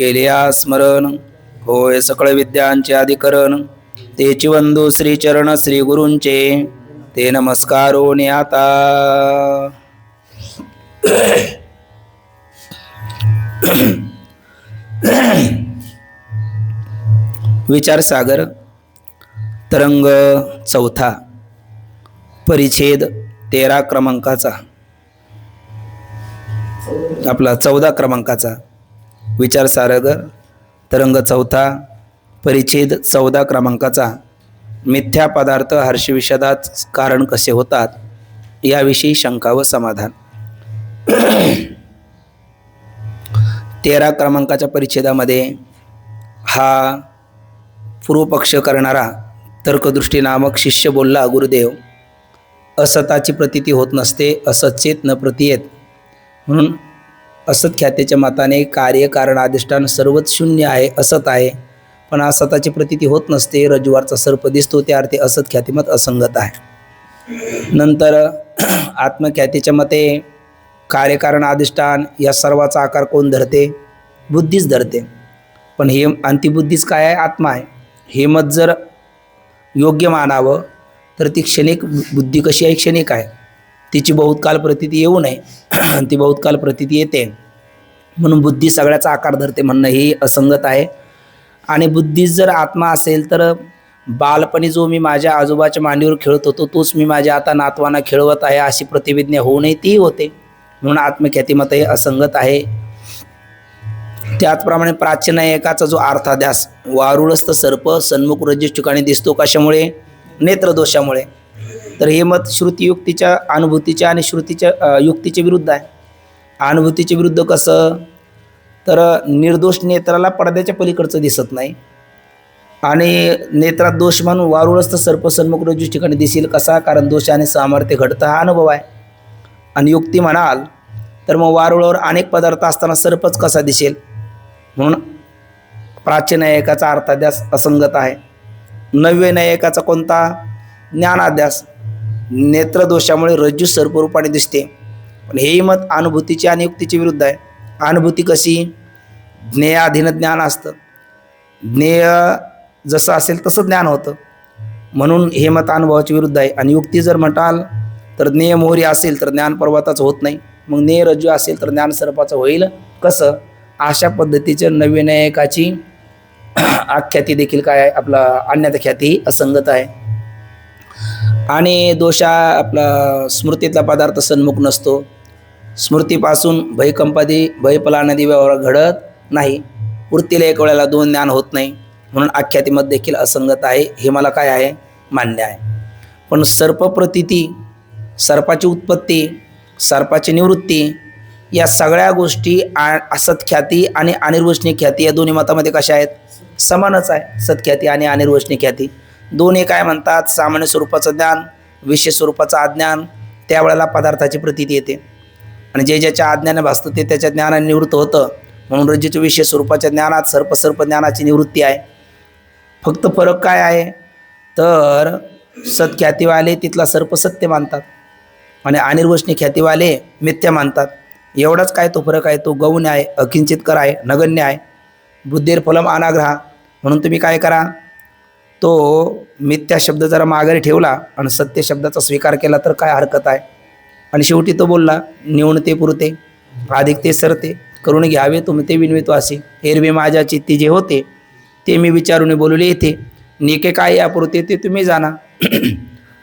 केलिया स्मरण, होय सकळ विद्यांचे अधिकरण. तेची वंदू श्री चरण श्री गुरूंचे, ते नमस्कारोनी आता. विचार सागर तरंग चौथा, परिच्छेद 13 क्रमांकाचा, आपला 14 क्रमांकाचा. विचार सागर तरंग चौथा, परिच्छेद 14 क्रमांकाचा. मिथ्या पदार्थ हर्षविषादात कारण कसे होतात याविषयी शंका व समाधान. 13 क्रमांकाच्या परिच्छेदामध्ये हा पूर्वपक्ष करणारा तर्कदृष्टी नामक शिष्य बोलला, गुरुदेव असताची प्रतीती होत नसते, असच्चेत न प्रतीयेत. म्हणून असत ख्यातेच्या मताने कार्य कारण अधिष्ठान सर्वच शून्य आहे, असत आहे, पण असताची प्रतीती होत नसते. रज्जुवारचा सर्प दिसतो त्या अर्थी असत ख्यातिमत असंगत आहे. नंतर आत्मख्यातीच्या मते कार्यकारण अधिष्ठान या सर्वाचा आकार कोण धरते? बुद्धीच धरते. पण हे अंतिबुद्धीच काय आहे? आत्मा आहे. हे मत जर योग्य मानावं तर ती क्षणिक बुद्धी कशी आहे? क्षणिक आहे. तिची बहुतकाल प्रतीती येऊ नये, ती बहुतकाल प्रतीती येते, म्हणून बुद्धी सगळ्याचा आकार धरते म्हणणं ही असंगत आहे. आणि बुद्धीच जर आत्मा असेल तर बालपणी जो मी माझ्या आजोबाच्या मांडीवर खेळत होतो तोच मी माझ्या आता नातवांना खेळवत आहे अशी प्रतिविज्ञा होऊ नये, ती होते. म्हणून आत्मख्यातीमत हे असंगत आहे. त्याचप्रमाणे प्राचीन एकाचा जो अर्थाध्यास, वारुळस्थ सर्प सन्मुख रज्जूच्या ठिकाणी दिसतो, कशामुळे? नेत्रदोषामुळे. तर हे मत श्रुतियुक्तीच्या, अनुभूतीच्या आणि श्रुतीच्या युक्तीच्या विरुद्ध आहे. अनुभूतीच्या विरुद्ध कसं? तर निर्दोष नेत्राला पडद्याच्या पलीकडचं दिसत नाही आणि नेत्रात दोष म्हणून वारुळस्थ सर्प सन्मुख रज्जूच्या ठिकाणी दिसेल कसा? कारण दोषाने सामर्थ्य घडतं हा अनुभव आहे. आणि युक्ती म्हणाल तर मग वारुळावर अनेक पदार्थ असताना सर्पच कसा दिसेल? म्हणून प्राचीन एकाचा अर्थाध्यास असंगत आहे. नव्य नयकाचा कोणता? ज्ञानाध्यास. नेत्रदोषामुळे रज्जू सर्परूपाने दिसते. पण हेही मत अनुभूतीचे आणि युक्तीचे विरुद्ध आहे. अनुभूती कशी? ज्ञेयाधीन ज्ञान असतं, ज्ञेय जसं असेल तसं ज्ञान होतं, म्हणून हे मत अनुभवाच्या विरुद्ध आहे. आणि युक्ती जर म्हणाल तर ज्ञेय मोहरी असेल तर ज्ञान पर्वताचं होत नाही, मग ज्ञेय रज्जू असेल तर ज्ञान सर्पाचं होईल कसं? अशा पद्धतीचे नव्य नयकाची आख्याती देखील काय आहे? आपला अन्यथा ख्याती असंगत आहे. आणि दोषा आपला स्मृतीतला पदार्थ सन्मुख नसतो, स्मृतीपासून भयकंपादी भयपलानादी व्यवहार घडत नाही, वृत्तीला एक वेळेला दोन ज्ञान होत नाही, म्हणून आख्यातीमध्ये देखील असंगत आहे. हे मला काय आहे? मान्य आहे. पण सर्पप्रतीती, सर्पाची उत्पत्ती, सर्पाची निवृत्ती या सगळ्या गोष्टी असत्ख्याती आणि अनिर्वचनीय ख्याती या दोन्ही मतामध्ये कशा आहेत? समानच आहे. सत्ख्याती आणि अनिर्वचनीय ख्याती दोन्ही काय म्हणतात? सामान्य स्वरूपाचं ज्ञान, विशेष स्वरूपाचं अज्ञान. त्यावेळेला पदार्थाची प्रतीती येते आणि जे ज्याच्या अज्ञाने भासतं ते त्याच्या ज्ञानाने निवृत्त होतं, म्हणून रज्जूच्या विशेष स्वरूपाच्या ज्ञानात सर्प ज्ञानाची निवृत्ती आहे. फक्त फरक काय आहे? तर सत्ख्यातीवाले तिथला सर्प सत्य मानतात आणि अनिर्वचनीय ख्यातीवाले मिथ्या मानतात. एवढाच काय तो फरक आहे? तो गौण आहे, अकिंचितकर आहे, नगण्य आहे. बुद्धीर फलम अनाग्रहा. म्हणून तुम्ही काय करा? तो मिथ्या शब्द जरा माघारी ठेवला आणि सत्य शब्दाचा स्वीकार केला तर काय हरकत आहे? आणि शेवटी तो बोलला, न्यूनते पुरते अधिक ते सरते, करून घ्यावे तुम्ही ते विनवितो असे. एरवी माझ्या चित्ती जे होते ते मी विचारून बोलले येथे, नेके काय यापुरते ते तुम्ही जाणा.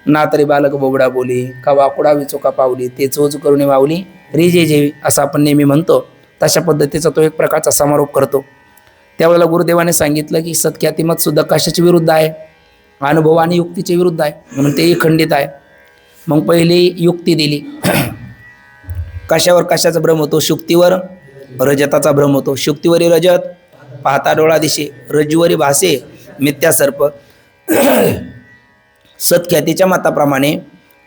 ना तरी बालक बोबडा बोली, का वाकुडा विचोका पावली, ते चोच करून वावली रिजे जेवी, असं आपण नेहमी म्हणतो. तशा पद्धतीचा तो एक प्रकारचा समारोप करतो. त्यावेळेला गुरुदेवाने सांगितलं की सत्ख्यातीमत सुद्धा कशाच्या विरुद्ध आहे? अनुभव आणि युक्तीच्या विरुद्ध आहे, म्हणून तेही खंडित आहे. मग पहिली युक्ती दिली. कशावर कशाचा भ्रम होतो? शुक्तीवर रजताचा भ्रम होतो. शुक्तीवरी रजत पाहता डोळा दिशे, रज्जुवरी भासे मिथ्या सर्प. सत्ख्यातीच्या मताप्रमाणे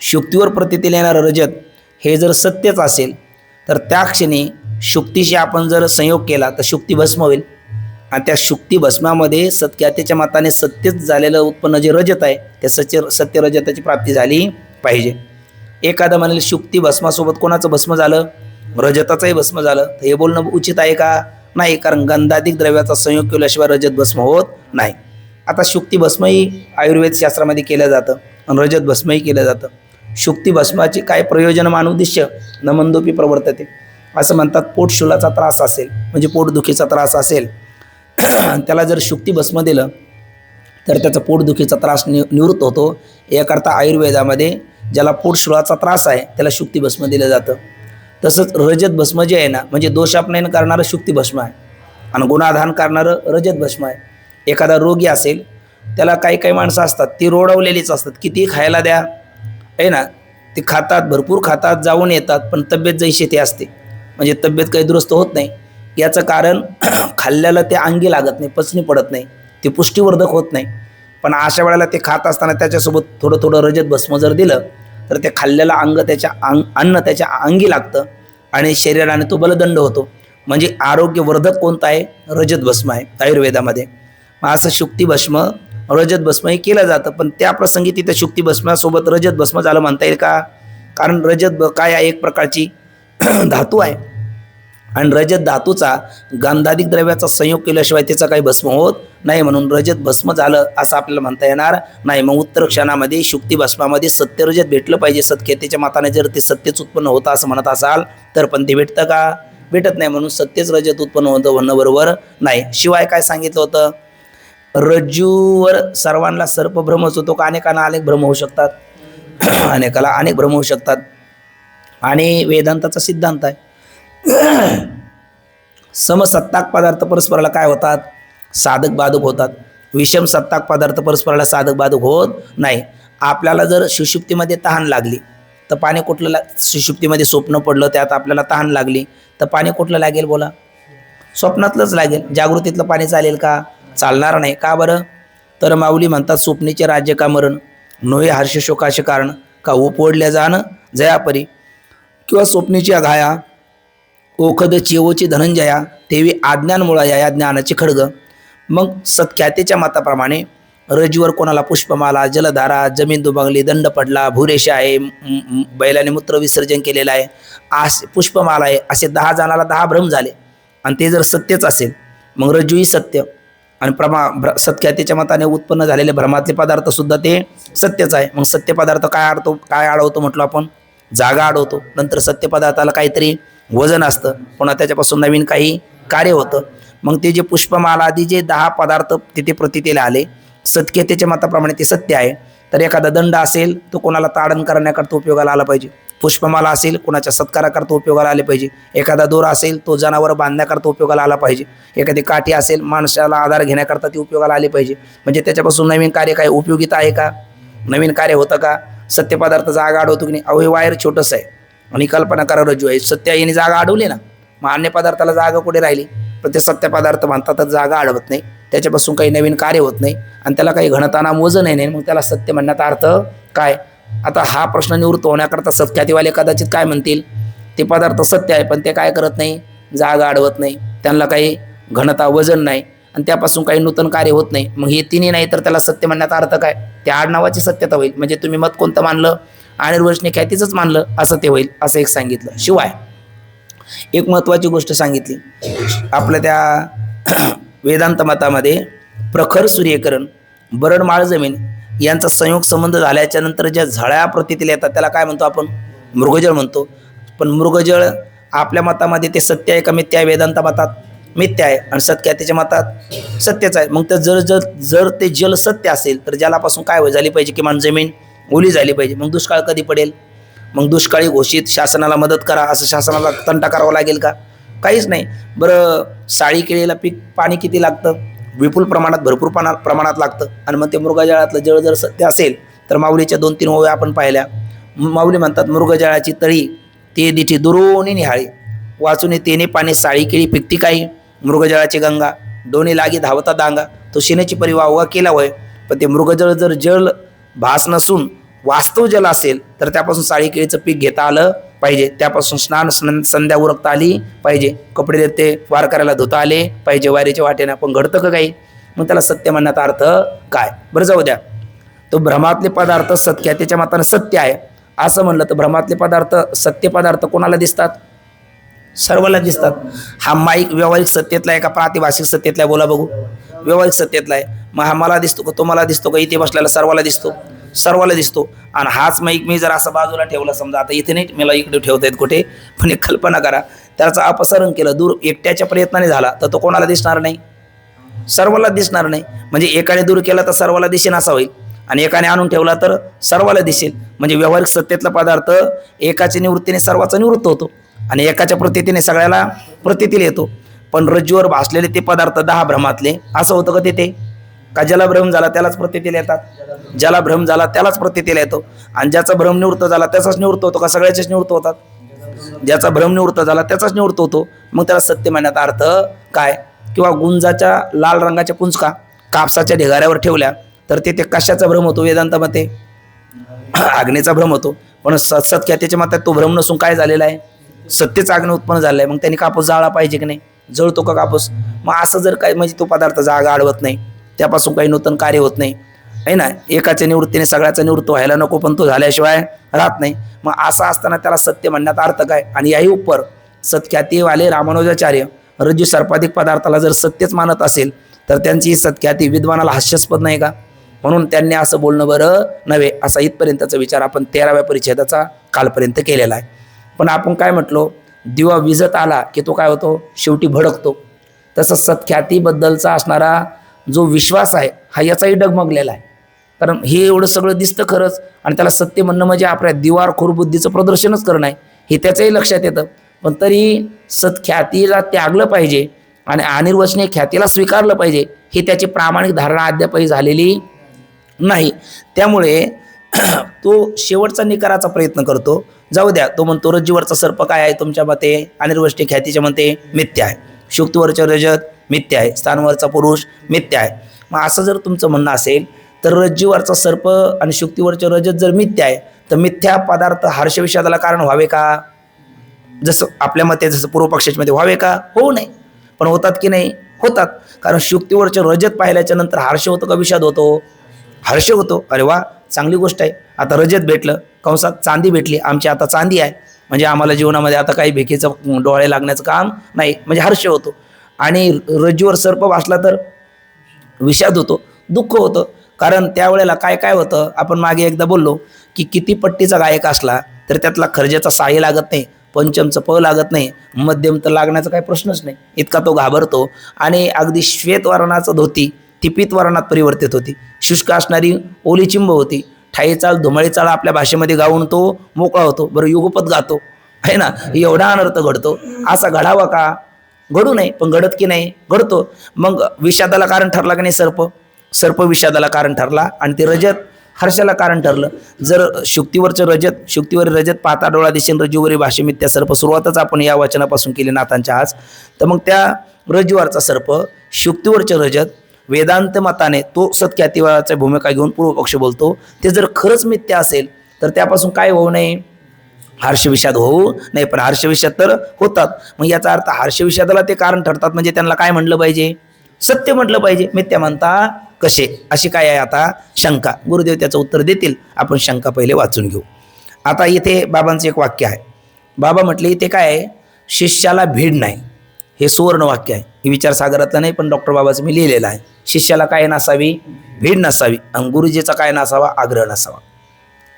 शुक्तीवर प्रतीतील येणारं रजत हे जर सत्यच असेल तर त्या क्षणी शुक्तीशी आपण जर संयोग केला तर शुक्ती भस्म होईल. आणि त्या शुक्ती भस्मामध्ये सत्ख्यातीच्या मताने सत्यच झालेलं उत्पन्न जे रजत आहे त्या सत्य रजताची प्राप्ती झाली पाहिजे. एखादं म्हणेल शुक्ती भस्मासोबत कोणाचं भस्म झालं? रजताचंही भस्म झालं, तर हे बोलणं उचित आहे का? नाही, कारण गंधाधिक द्रव्याचा संयोग केल्याशिवाय रजत भस्म होत नाही. आता शुक्ती भस्मही आयुर्वेद शास्त्रामध्ये केलं जातं आणि रजत भस्मही केलं जातं. शुक्ती भस्माची काय प्रयोजन मानुद्देश्य न मंदोपी प्रवर्तते. असं म्हणतात, पोटशूलाचा त्रास असेल म्हणजे पोटदुखीचा त्रास असेल त्याला जर शुक्ती भस्म दिलं तर त्याचा पोटदुखीचा त्रास निवृत्त होतो. याकरता आयुर्वेदामध्ये ज्याला पोटशूळाचा त्रास आहे त्याला शुक्ती भस्म दिलं जातं. तसंच रजत भस्म जे आहे ना, म्हणजे दोषापनयन करणारं शुक्ती भस्म आहे आणि गुणाधान करणारं रजत भस्म आहे. एखादा रोगी असेल त्याला काही काही माणसं असतात ती रोडवलेलीच असतात, किती खायला द्या आहे ना, ते खातात, भरपूर खातात, जाऊन येतात, पण तब्येत जैशी ते असते, म्हणजे तब्येत काही दुरुस्त होत नाही. याचं कारण खाल्ल्याला ते अंगी लागत नाही, पचनी पडत नाही, ते पुष्टीवर्धक होत नाही. पण अशा वेळेला ते खात असताना त्याच्यासोबत थोडं थोडं रजत भस्म जर दिलं तर ते खाल्लेलं अन्न त्याच्या अंगी लागतं आणि शरीराने तो बलदंड होतो. म्हणजे आरोग्यवर्धक कोणतं आहे? रजत भस्म आहे आयुर्वेदामध्ये. मग असं शुक्ती भस्म रजत भस्म हे केलं जातं. पण त्या प्रसंगी तिथे शुक्ती भस्मासोबत रजत भस्म झालं म्हणता येईल का? कारण रजत काय आहे? एक प्रकारची धातू आहे आणि रजत धातूचा गंधाधिक द्रव्याचा संयोग केल्याशिवाय त्याचा काही भस्म होत नाही, म्हणून रजत भस्म झालं असं आपल्याला म्हणता येणार नाही. मग उत्तर क्षणामध्ये शुक्ती भस्मामध्ये सत्य रजत भेटलं पाहिजे. सत्केतेच्या मताने जर ते सत्यच उत्पन्न होतं असं म्हणत असाल तर पण ते भेटतं का? भेटत नाही. म्हणून सत्यच रजत उत्पन्न होतं म्हणणं बरोबर नाही. शिवाय काय सांगितलं होतं? रज्जूवर सर्वांना सर्पभ्रमच होतो का? अनेकांना अनेक भ्रम होऊ शकतात, अनेकाला अनेक भ्रम होऊ शकतात. आणि वेदांताचा सिद्धांत आहे समसत्ताक पदार्थ परस्पराला काय होतात? साधक बाधक होतात. विषम सत्ताक पदार्थ परस्पराला साधक बाधक होत नाही. आपल्याला जर सुषुप्तीमध्ये तहान लागली तर पाणी कुठलं सुषुप्तीमध्ये स्वप्न पडलं, त्यात आपल्याला तहान लागली तर पाणी कुठलं लागेल? बोला, स्वप्नातलंच लागेल. जागृतीतलं पाणी चालेल का? चालणार नाही. का बरं? तर माऊली म्हणतात, स्वप्नीचे राज्य का मरण, नोहे हर्ष शोकाचे कारण, का उपवडल्या जाणं जयापरी, किंवा स्वप्नीची अघाया ओखद चेवोची धनंजया, तेवी आज्ञान मुळाया या ज्ञानाची खडग. मग सत्ख्यातीच्या मताप्रमाणे रज्जूवर कोणाला पुष्पमाला, जलधारा, जमीन दुबंगली, दंड पडला, भूरेषा आहे, बैलाने मूत्र विसर्जन केलेलं आहे, असे पुष्पमाला आहे, असे 10 जणाला 10 भ्रम झाले आणि ते जर सत्यच असेल मग रज्जूही सत्य आणि सत्ख्यातीच्या मताने उत्पन्न झालेले भ्रमातले पदार्थ सुद्धा ते सत्यच आहे. मग सत्य पदार्थ काय अडवतो म्हटलं आपण? जागा अडवतो. नंतर सत्य पदार्थाला काहीतरी वजन असतं, पुन्हा त्याच्यापासून नवीन काही कार्य होतं. मग ते जे पुष्पमाला आदी जे 10 पदार्थ तिथे प्रतीतेला आले, सत्केतेच्या मताप्रमाणे ते सत्य आहे. तर एखादा दंड असेल तो कोणाला ताडण करण्याकरता उपयोगाला आला पाहिजे, पुष्पमाला असेल कोणाच्या सत्काराकरता उपयोगाला आले पाहिजे, एखादा दोरा असेल तो जनावर बांधण्याकरता उपयोगाला आला पाहिजे, एखादी काठी असेल माणसाला आधार घेण्याकरता ती उपयोगाला आली पाहिजे. म्हणजे त्याच्यापासून नवीन कार्य काय उपयोगिता आहे का? नवीन कार्य होतं का? सत्य पदार्थ जागा अडवतो की नाही? अहो, हे वायर छोटंसं आहे आणि कल्पना करा रज्जू आहे. सत्य याने जागा अडवली ना, मग अन्य पदार्थाला जागा कुठे राहिली? पण ते सत्य पदार्थ म्हणतात तर जागा अडवत नाही, त्याच्यापासून काही नवीन कार्य होत नाही आणि त्याला काही घनताना वजन नाही, मग त्याला सत्य म्हणण्याचा अर्थ काय? आता हा प्रश्न निवृत्त होण्याकरता सत्ख्यातीवाले कदाचित काय म्हणतील? ते पदार्थ सत्य आहे पण ते काय करत नाही? जागा अडवत नाही, त्यांना काही घनता वजन नाही आणि त्यापासून काही नूतन कार्य होत नाही. मग हे तिन्ही नाही तर त्याला सत्य म्हणण्याचा अर्थ काय? त्या आडनावाची सत्यता होईल. म्हणजे तुम्ही मत कोणतं मानलं? अनिर्वचनीय ख्यातीचंच मानलं असं ते होईल, असं एक सांगितलं. शिवाय एक महत्त्वाची गोष्ट सांगितली आपल्या त्या वेदांत मतामध्ये, प्रखर सूर्यकिरण, बरड माळ जमीन यांचा संयोग संबंध झाल्याच्या नंतर ज्या झळ्या प्रतीतील येतात त्याला काय म्हणतो आपण? मृगजळ म्हणतो. पण मृगजळ आपल्या मतामध्ये ते सत्य आहे का मिथ्या आहे? वेदांत मतात मिथ्या आहे आणि सत्ख्यातीच्या मतात सत्यच आहे. मग तर जर ते जल सत्य असेल तर जलापासून काय झाली पाहिजे? किमान जमीन ओली झाली पाहिजे. मग दुष्काळ कधी पडेल? मग दुष्काळी घोषित, शासनाला मदत करा असं शासनाला तंटा करावा लागेल का? काहीच नाही. बरं, साळी केळीला पीक पाणी किती लागतं? विपुल प्रमाणात, भरपूर प्रमाणात लागतं. आणि मग ते मृगजळातलं जळ जर सत्य असेल तर माऊलीच्या 2-3 ओव्या आपण पाहिल्या. माऊली म्हणतात, मृगजळाची तळी ते दिठी दुरोनी निहाळी, वाचून तेने पाणी साळी केळी पिकती काही, मृगजळाची गंगा दोन्ही लागी धावता दांगा, तो शिनेची परिवाह केला होय. पण ते मृगजळ जर जल भास नसून वास्तव जल असेल तर त्यापासून साळी केळीचं पीक घेता आलं पाहिजे, त्यापासून स्नान संध्या उरकता आली पाहिजे, कपडे ते वार करायला धुता आले पाहिजे वारीच्या वाटेनं. पण घडतं का काही? मग त्याला सत्य म्हणण्याचा अर्थ काय? बरं, जाऊ द्या. तो भ्रमातले पदार्थ सत्ख्यातीच्या मताने सत्य आहे असं म्हणलं तर भ्रमातले पदार्थ सत्य पदार्थ कोणाला दिसतात? सर्वाला दिसतात. हा माईक व्यावहारिक सत्तेतला आहे का प्रातिभाषिक सत्तेतला आहे? बोला बघू. व्यावहारिक सत्तेतला आहे. मग हा मला दिसतो का, तुम्हाला दिसतो का? इथे बसलेला सर्वाला दिसतो, सर्वाला दिसतो. आणि हाच माईक मी जर असा बाजूला ठेवला, समजा आता इथे नाही, मला इकडे ठेवता येत कुठे, पण एक कल्पना करा, त्याचं अपसरण केलं, दूर एकट्याच्या प्रयत्नाने झाला तर तो कोणाला दिसणार नाही? सर्वाला दिसणार नाही. म्हणजे एकाने दूर केला तर सर्वाला दिसेन असा होईल, आणि एकाने आणून ठेवला तर सर्वाला दिसेल. म्हणजे व्यावहारिक सत्तेतला पदार्थ एकाच्या निवृत्तीने सर्वाचा निवृत्त होतो, आणि एकाच्या प्रतीतीने सगळ्याला प्रतीतील येतो. पण रज्जूवर भासलेले ते पदार्थ 10 भ्रमातले असं होतं का तिथे? का ज्याला भ्रम झाला त्यालाच प्रतीतील येतात? ज्याला भ्रम झाला त्यालाच प्रतीतील येतो. आणि ज्याचा भ्रम निवृत्त झाला त्याचाच निवृत्त होतो का सगळ्याचेच निवृत्त होतात? ज्याचा भ्रम निवृत्त झाला त्याचाच निवृत्त होतो. मग त्याला सत्य म्हणण्याचा अर्थ काय? किंवा गुंजाच्या लाल रंगाच्या पुंजका कापसाच्या ढिगाऱ्यावर ठेवल्या तर तिथे कशाचा भ्रम होतो? वेदांत मते आग्नेचा भ्रम होतो. पण सत्ख्यातीच्या मतात तो भ्रम नसून काय झालेला आहे? सत्यच आग्ने उत्पन्न झालेला आहे. मग त्यांनी कापूस जाळला पाहिजे की नाही? जळतो का कापूस? मग असं जर काय, म्हणजे तो पदार्थ जागा अडवत नाही, त्यापासून काही नूतन कार्य होत नाही, आहे ना. एकाच्या निवृत्तीने सगळ्याचा निवृत्त व्हायला नको, पण तो झाल्याशिवाय राहत नाही. मग असं असताना त्याला सत्य म्हणण्याचा अर्थ काय? आणि याही उपर सत्ख्यातीवाले रामानुजाचार्य रज्जू सर्पाधिक पदार्थाला जर सत्यच मानत असेल तर त्यांची ही सत्ख्याती विद्वानाला हास्यास्पद नाही का? म्हणून त्यांनी असं बोलणं बरं नव्हे. असा इथपर्यंतचा विचार आपण 13व्या परिच्छेदाचा कालपर्यंत केलेला आहे. पण आपण काय म्हटलो? दिवा विजत आला की तो काय होतो? शेवटी भडकतो. तसं सत्ख्यातीबद्दलचा असणारा जो विश्वास आहे हा याचाही डगमगलेला आहे. कारण हे एवढं सगळं दिसतं खरंच, आणि त्याला सत्य म्हणणं म्हणजे आपल्या दिवारखोर बुद्धीचं प्रदर्शनच करणं आहे, हे त्याच्याही लक्षात येतं. पण तरी सत्ख्यातीला त्यागलं पाहिजे आणि अनिर्वचनीय ख्यातीला स्वीकारलं पाहिजे, ही त्याची प्रामाणिक धारणा अद्यापही झालेली नाही. त्यामुळे तो शेवटचा निकाराचा प्रयत्न करतो. जाऊ द्या, तो म्हणतो रज्जूवरचा सर्प काय आहे तुमच्या मते? अनिर्वचनीय ख्यातीच्या मते मिथ्या आहे. शुक्तीवरचं रजत मिथ्या आहे. स्थानवरचा पुरुष मिथ्या आहे. मग असं जर तुमचं म्हणणं असेल तर रज्जूवरचा सर्प आणि शुक्तीवरचे रजत जर मिथ्या आहे तर मिथ्या पदार्थ हर्षविषादाला कारण व्हावे का? जसं आपल्या मते, जसं पूर्व पक्षाच्या मध्ये व्हावे का? होऊ नये. पण होतात की नाही? होतात. कारण शुक्तीवरचे रजत पाहिल्याच्या नंतर हर्ष होतो का विषाद होतो? हर्ष होतो. अरे वा, चांगली गोष्ट आहे. आता रजत भेटलं, कंसात चांदी भेटली, आमची आता चांदी आहे, म्हणजे आम्हाला जीवनामध्ये आता काही भेकीचं डोळे लागण्याचं काम नाही, म्हणजे हर्ष होतो. आणि रज्जूवर सर्प भासला तर विषाद होतो, दुःख होतं. कारण त्यावेळेला काय काय होतं, आपण मागे एकदा बोललो की किती पट्टीचा गायक असला तर त्यातला खर्जाचा साही लागत नाही, पंचमचं प लागत नाही, मध्यम तर लागण्याचा काही प्रश्नच नाही, इतका तो घाबरतो. आणि अगदी श्वेत वर्णाचं धोती ती पीत वर्णात परिवर्तित होती, शुष्क असणारी ओली चिंब होती, ठाई चाळ धुमाळी चाळ आपल्या भाषेमध्ये गाऊन तो मोकळा होतो. बरं, युगपत गातो आहे ना, एवढा अनर्थ घडतो. असा घडावा का? घडू नये, पण घडत की नाही? घडतो. मग विषादाला कारण ठरला की नाही सर्प? सर्प विषादाला कारण ठरला, आणि ते रजत हर्षाला कारण ठरलं. जर शुक्तीवरचं रजत, शुक्तीवर रजत पाहता डोळा दिसेन रज्जूवरी भाषे मिथ्या सर्प, सुरुवातच आपण या वचनापासून केली नाथांच्या आज. तर मग त्या रज्जूवरचा सर्प, शुक्तीवरचे रजत, वेदांत मताने तो सत्ख्यातीवाचा भूमिका घेऊन पूर्वपक्ष बोलतो, ते जर खरंच मिथ्या असेल तर त्यापासून काय होऊ नये? हर्षविषाद होऊ नाही. पण हर्षविषाद तर होतात. मग याचा अर्थ हर्षविषादाला ते कारण ठरतात, म्हणजे त्यांना काय म्हटलं पाहिजे? सत्य म्हटलं पाहिजे. मिथ्या म्हणता कसे? अशी काय आहे आता शंका. गुरुदेव त्याचं उत्तर देतील. आपण शंका पहिले वाचून घेऊ. आता इथे बाबांचं एक वाक्य आहे. बाबा म्हटले इथे काय आहे? शिष्याला भीड नाही. हे सुवर्ण वाक्य आहे. हे विचारसागरातलं नाही, पण डॉक्टर बाबाचं मी लिहिलेलं आहे. शिष्याला काय नसावी? भीड नसावी. आणि गुरुजीचा काय नसावा? आग्रह नसावा.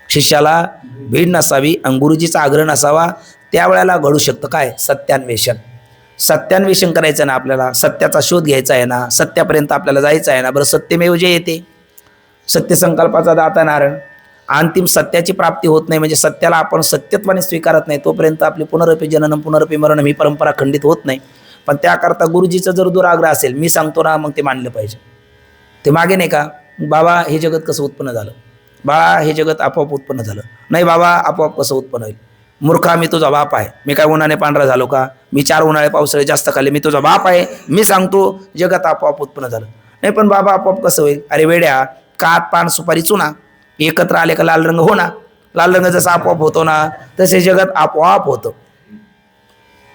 शिष्याला भीड नसावी आणि गुरुजीचा आग्रह नसावा. त्यावेळेला घडू शकतं काय? सत्यान्वेषण. सत्यान्वेषण करायचं ना आपल्याला, सत्याचा शोध घ्यायचा आहे ना, सत्यापर्यंत आपल्याला जायचं आहे ना. बरं, सत्यमेव जे येते, सत्यसंकल्पाचा दाता नारायण, अंतिम सत्याची प्राप्ती होत नाही, म्हणजे सत्याला आपण सत्यत्वाने स्वीकारत नाही तोपर्यंत आपली पुनरपी जननम पुनरपी मरणम ही परंपरा खंडित होत नाही. पण त्याकरता गुरुजीचा जर दुराग्रह असेल, मी सांगतो ना, मग ते मानलं पाहिजे. ते मागे नाही का, बाबा हे जगत कसं उत्पन्न झालं? बाळा हे जगत आपोआप उत्पन्न झालं नाही. बाबा आपोआप कसं उत्पन्न होईल? मूर्खा, मी तुझा बाप आहे. मी काय उन्हाने पांढरा झालो का? मी 4 उन्हाळे पावसाळे जास्त खाल्ले, मी तुझा बाप आहे. मी सांगतो जगत आपोआप उत्पन्न झालं नाही. पण बाबा आपोआप कसं होईल? अरे वेड्या, कात पान सुपारी चुना एकत्र आले का लाल रंग हो ना. लाल रंग जसा आपोआप होतो ना, तसे जगत आपोआप होतं.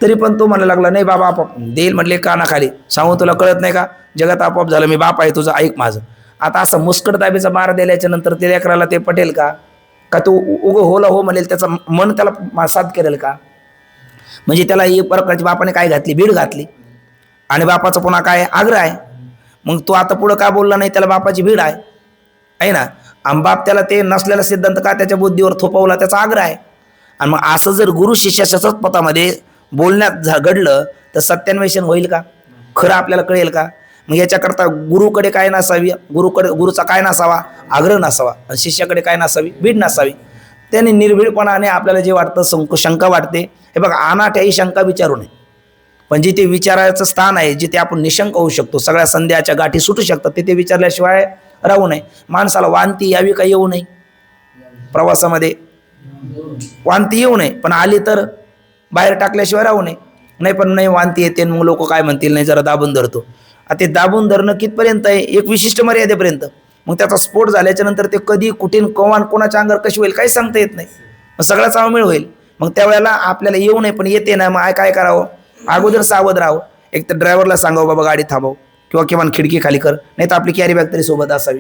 तरी पण तो म्हणायला लागला नाही बाबा आपोआप देईल. म्हटले कानाखाली सांगू, तुला कळत नाही का? जगत आपोआप झालं, मी बाप आहे तुझं, ऐक माझं. आता असं मुस्कट दाबीचा मार दिल्याच्या नंतर ते लेकराला ते पटेल का? का तो उगं होला हो म्हणेल, त्याचं मन त्याला साथ करेल का? म्हणजे त्याला एक प्रकारची बापाने काय घातली, भीड घातली. आणि बापाचा पुन्हा काय आग्रह आहे. मग तो आता पुढं का बोलला नाही, त्याला बापाची भीड आहे ना. आणि बाप त्याला ते नसलेला सिद्धांत का त्याच्या बुद्धीवर थोपवला, त्याचा आग्रह आहे. आणि मग असं जर गुरु शिष्याच्या सतपथामध्ये बोलण्यात घडलं तर सत्यान्वेषण होईल का, खरं आपल्याला कळेल का. मग याच्याकरता गुरुकडे काय नसावी, गुरुचा काय नसावा, आग्रह नसावा. आणि शिष्याकडे काय नसावी, भीड नसावी. त्याने निर्भीडपणाने आपल्याला जे वाटतं, शंका वाटते, हे बघा अनाठ्याही शंका विचारू नये. पण जिथे विचारायचं स्थान आहे, जिथे आपण निशंक होऊ शकतो, सगळ्या संध्याच्या गाठी सुटू शकतात, तिथे विचारल्याशिवाय राहू नये. माणसाला वांती यावी का येऊ नये, प्रवासामध्ये वांती येऊ नये, पण आली तर बाहेर टाकल्याशिवाय राहू नये. नाही पण नाही वांती येते, मग लोक काय म्हणतील, नाही जरा दाबून धरतो. आता ते दाबून धरणं कितपर्यंत आहे, एक विशिष्ट मर्यादेपर्यंत. मग त्याचा स्फोट झाल्याच्या नंतर ते कधी कुठे कवान कोणाच्या अंगावर कशी होईल काही सांगता येत नाही. मग सगळाच अवमेळ होईल. मग त्यावेळेला आपल्याला येऊ नये पण येते ना, मग काय करावं, अगोदर सावध राहावं. एक तर ड्रायव्हरला सांगावं बाबा गाडी थांबव, किंवा किमान खिडकी खाली कर, नाही तर आपली कॅरी बॅग तरी सोबत असावी.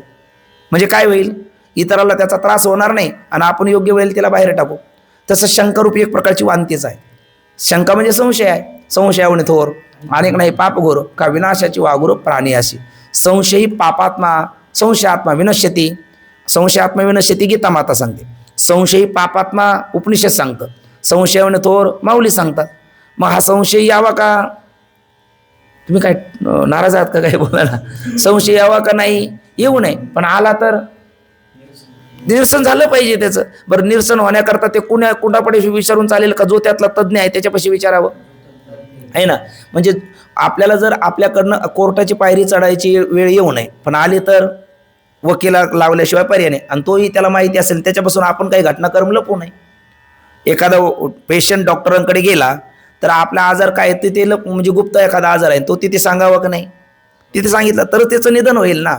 म्हणजे काय होईल, इतराला त्याचा त्रास होणार नाही आणि आपण योग्य वेळेला त्याला बाहेर टाकू. तसं शंकारूपी एक प्रकारची वांतीच आहे. शंका म्हणजे संशय आहे. संशयावणे थोर अनेक नाही पाप घोर, का विनाशाची वाघुर प्राणी अशी. संशयी पापात्मा, संशयात्मा विनश्यती. संशयात्मा विनश्यती गीता माता सांगते. संशयी पापात्मा उपनिषद सांगतं. संशयावणे थोर माऊली सांगतात. मग हा संशय यावा का, तुम्ही काय नाराज आहात का काय बोलायला. संशय यावा का नाही, येऊ नये, पण आला तर निरसन झालं पाहिजे त्याचं. बरं निरसन होण्याकरता ते कुणाकडे विचारून चालेल का, जो त्यातला तज्ज्ञ आहे त्याच्यापाशी विचारावं, आहे ना. म्हणजे आपल्याला जर आपल्याकडनं कोर्टाची पायरी चढायची वेळ येऊ नये, पण आली तर वकिला लावल्याशिवाय पर्याय नाही. आणि तोही त्याला माहिती असेल, त्याच्यापासून आपण काही घटनाक्रम लपवू नये. एखादा पेशंट डॉक्टरांकडे गेला तर आपला आजार काय तिथे म्हणजे गुप्त एखादा आजार आहे, तो तिथे सांगावा का नाही, तिथे सांगितलं तर त्याचं निधन होईल ना.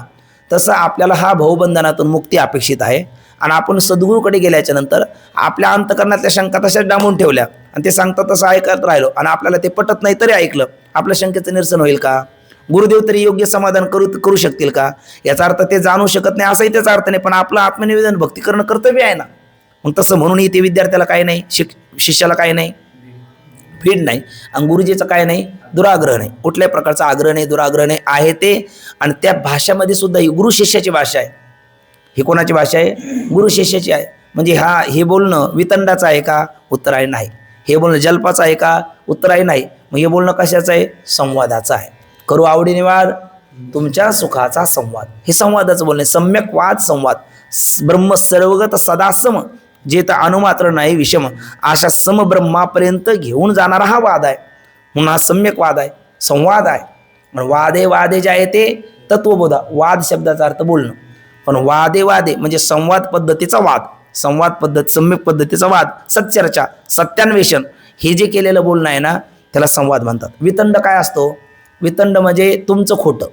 तसं आपल्याला हा भावबंधनातून मुक्ती अपेक्षित आहे. आणि आपण सद्गुरूकडे गेल्याच्या नंतर आपल्या अंतकरणातल्या शंका तशाच डांबून ठेवल्या आणि ते सांगतात तसं ऐकत राहिलो आणि आपल्याला ते पटत नाही तरी ऐकलं, आपल्या शंकेचं निरसन होईल का, गुरुदेव तरी योग्य समाधान करू शकतील का. याचा अर्थ ते जाणू शकत नाही असाही त्याचा अर्थ नाही, पण आपलं आत्मनिवेदन भक्ती करणं कर्तव्य आहे ना. मग तसं म्हणूनही ते विद्यार्थ्याला काय नाही, शिष्याला काय नाही, भीड नाही. आणि गुरुजीचं काय नाही, दुराग्रह नाही, कुठल्याही प्रकारचा आग्रह नाही, दुराग्रह नाही आहे ते. आणि त्या भाषामध्ये सुद्धा ही गुरु शिष्याची भाषा आहे. ही कोणाची भाषा आहे, गुरु शिष्याची आहे. म्हणजे हे बोलणं वितंडाचं आहे का, उत्तर आहे नाही. हे बोलणं जल्पाचं आहे का, उत्तर आहे नाही. मग हे बोलणं कशाचं आहे, संवादाचं आहे. करू आवडीने वाद, तुमच्या सुखाचा संवाद, हे संवादाचं बोलणे. सम्यक वाद संवाद, ब्रह्म सर्वगत सदा सम, जे तर अनुमात्र नाही विषम, अशा समब्रह्मापर्यंत घेऊन जाणारा हा वाद आहे. म्हणून हा सम्यक वाद आहे, संवाद आहे. वादे वादे जे आहे ते तत्वबोधा, वाद शब्दाचा अर्थ बोलणं. पण वादे वादे म्हणजे संवाद पद्धतीचा वाद, संवाद पद्धत सम्यक पद्धतीचा वाद, सच्चर्चा, सत्यान्वेषण, हे जे केलेलं बोलणं आहे ना त्याला संवाद म्हणतात. वितंड काय असतो, वितंड म्हणजे तुमचं खोटं,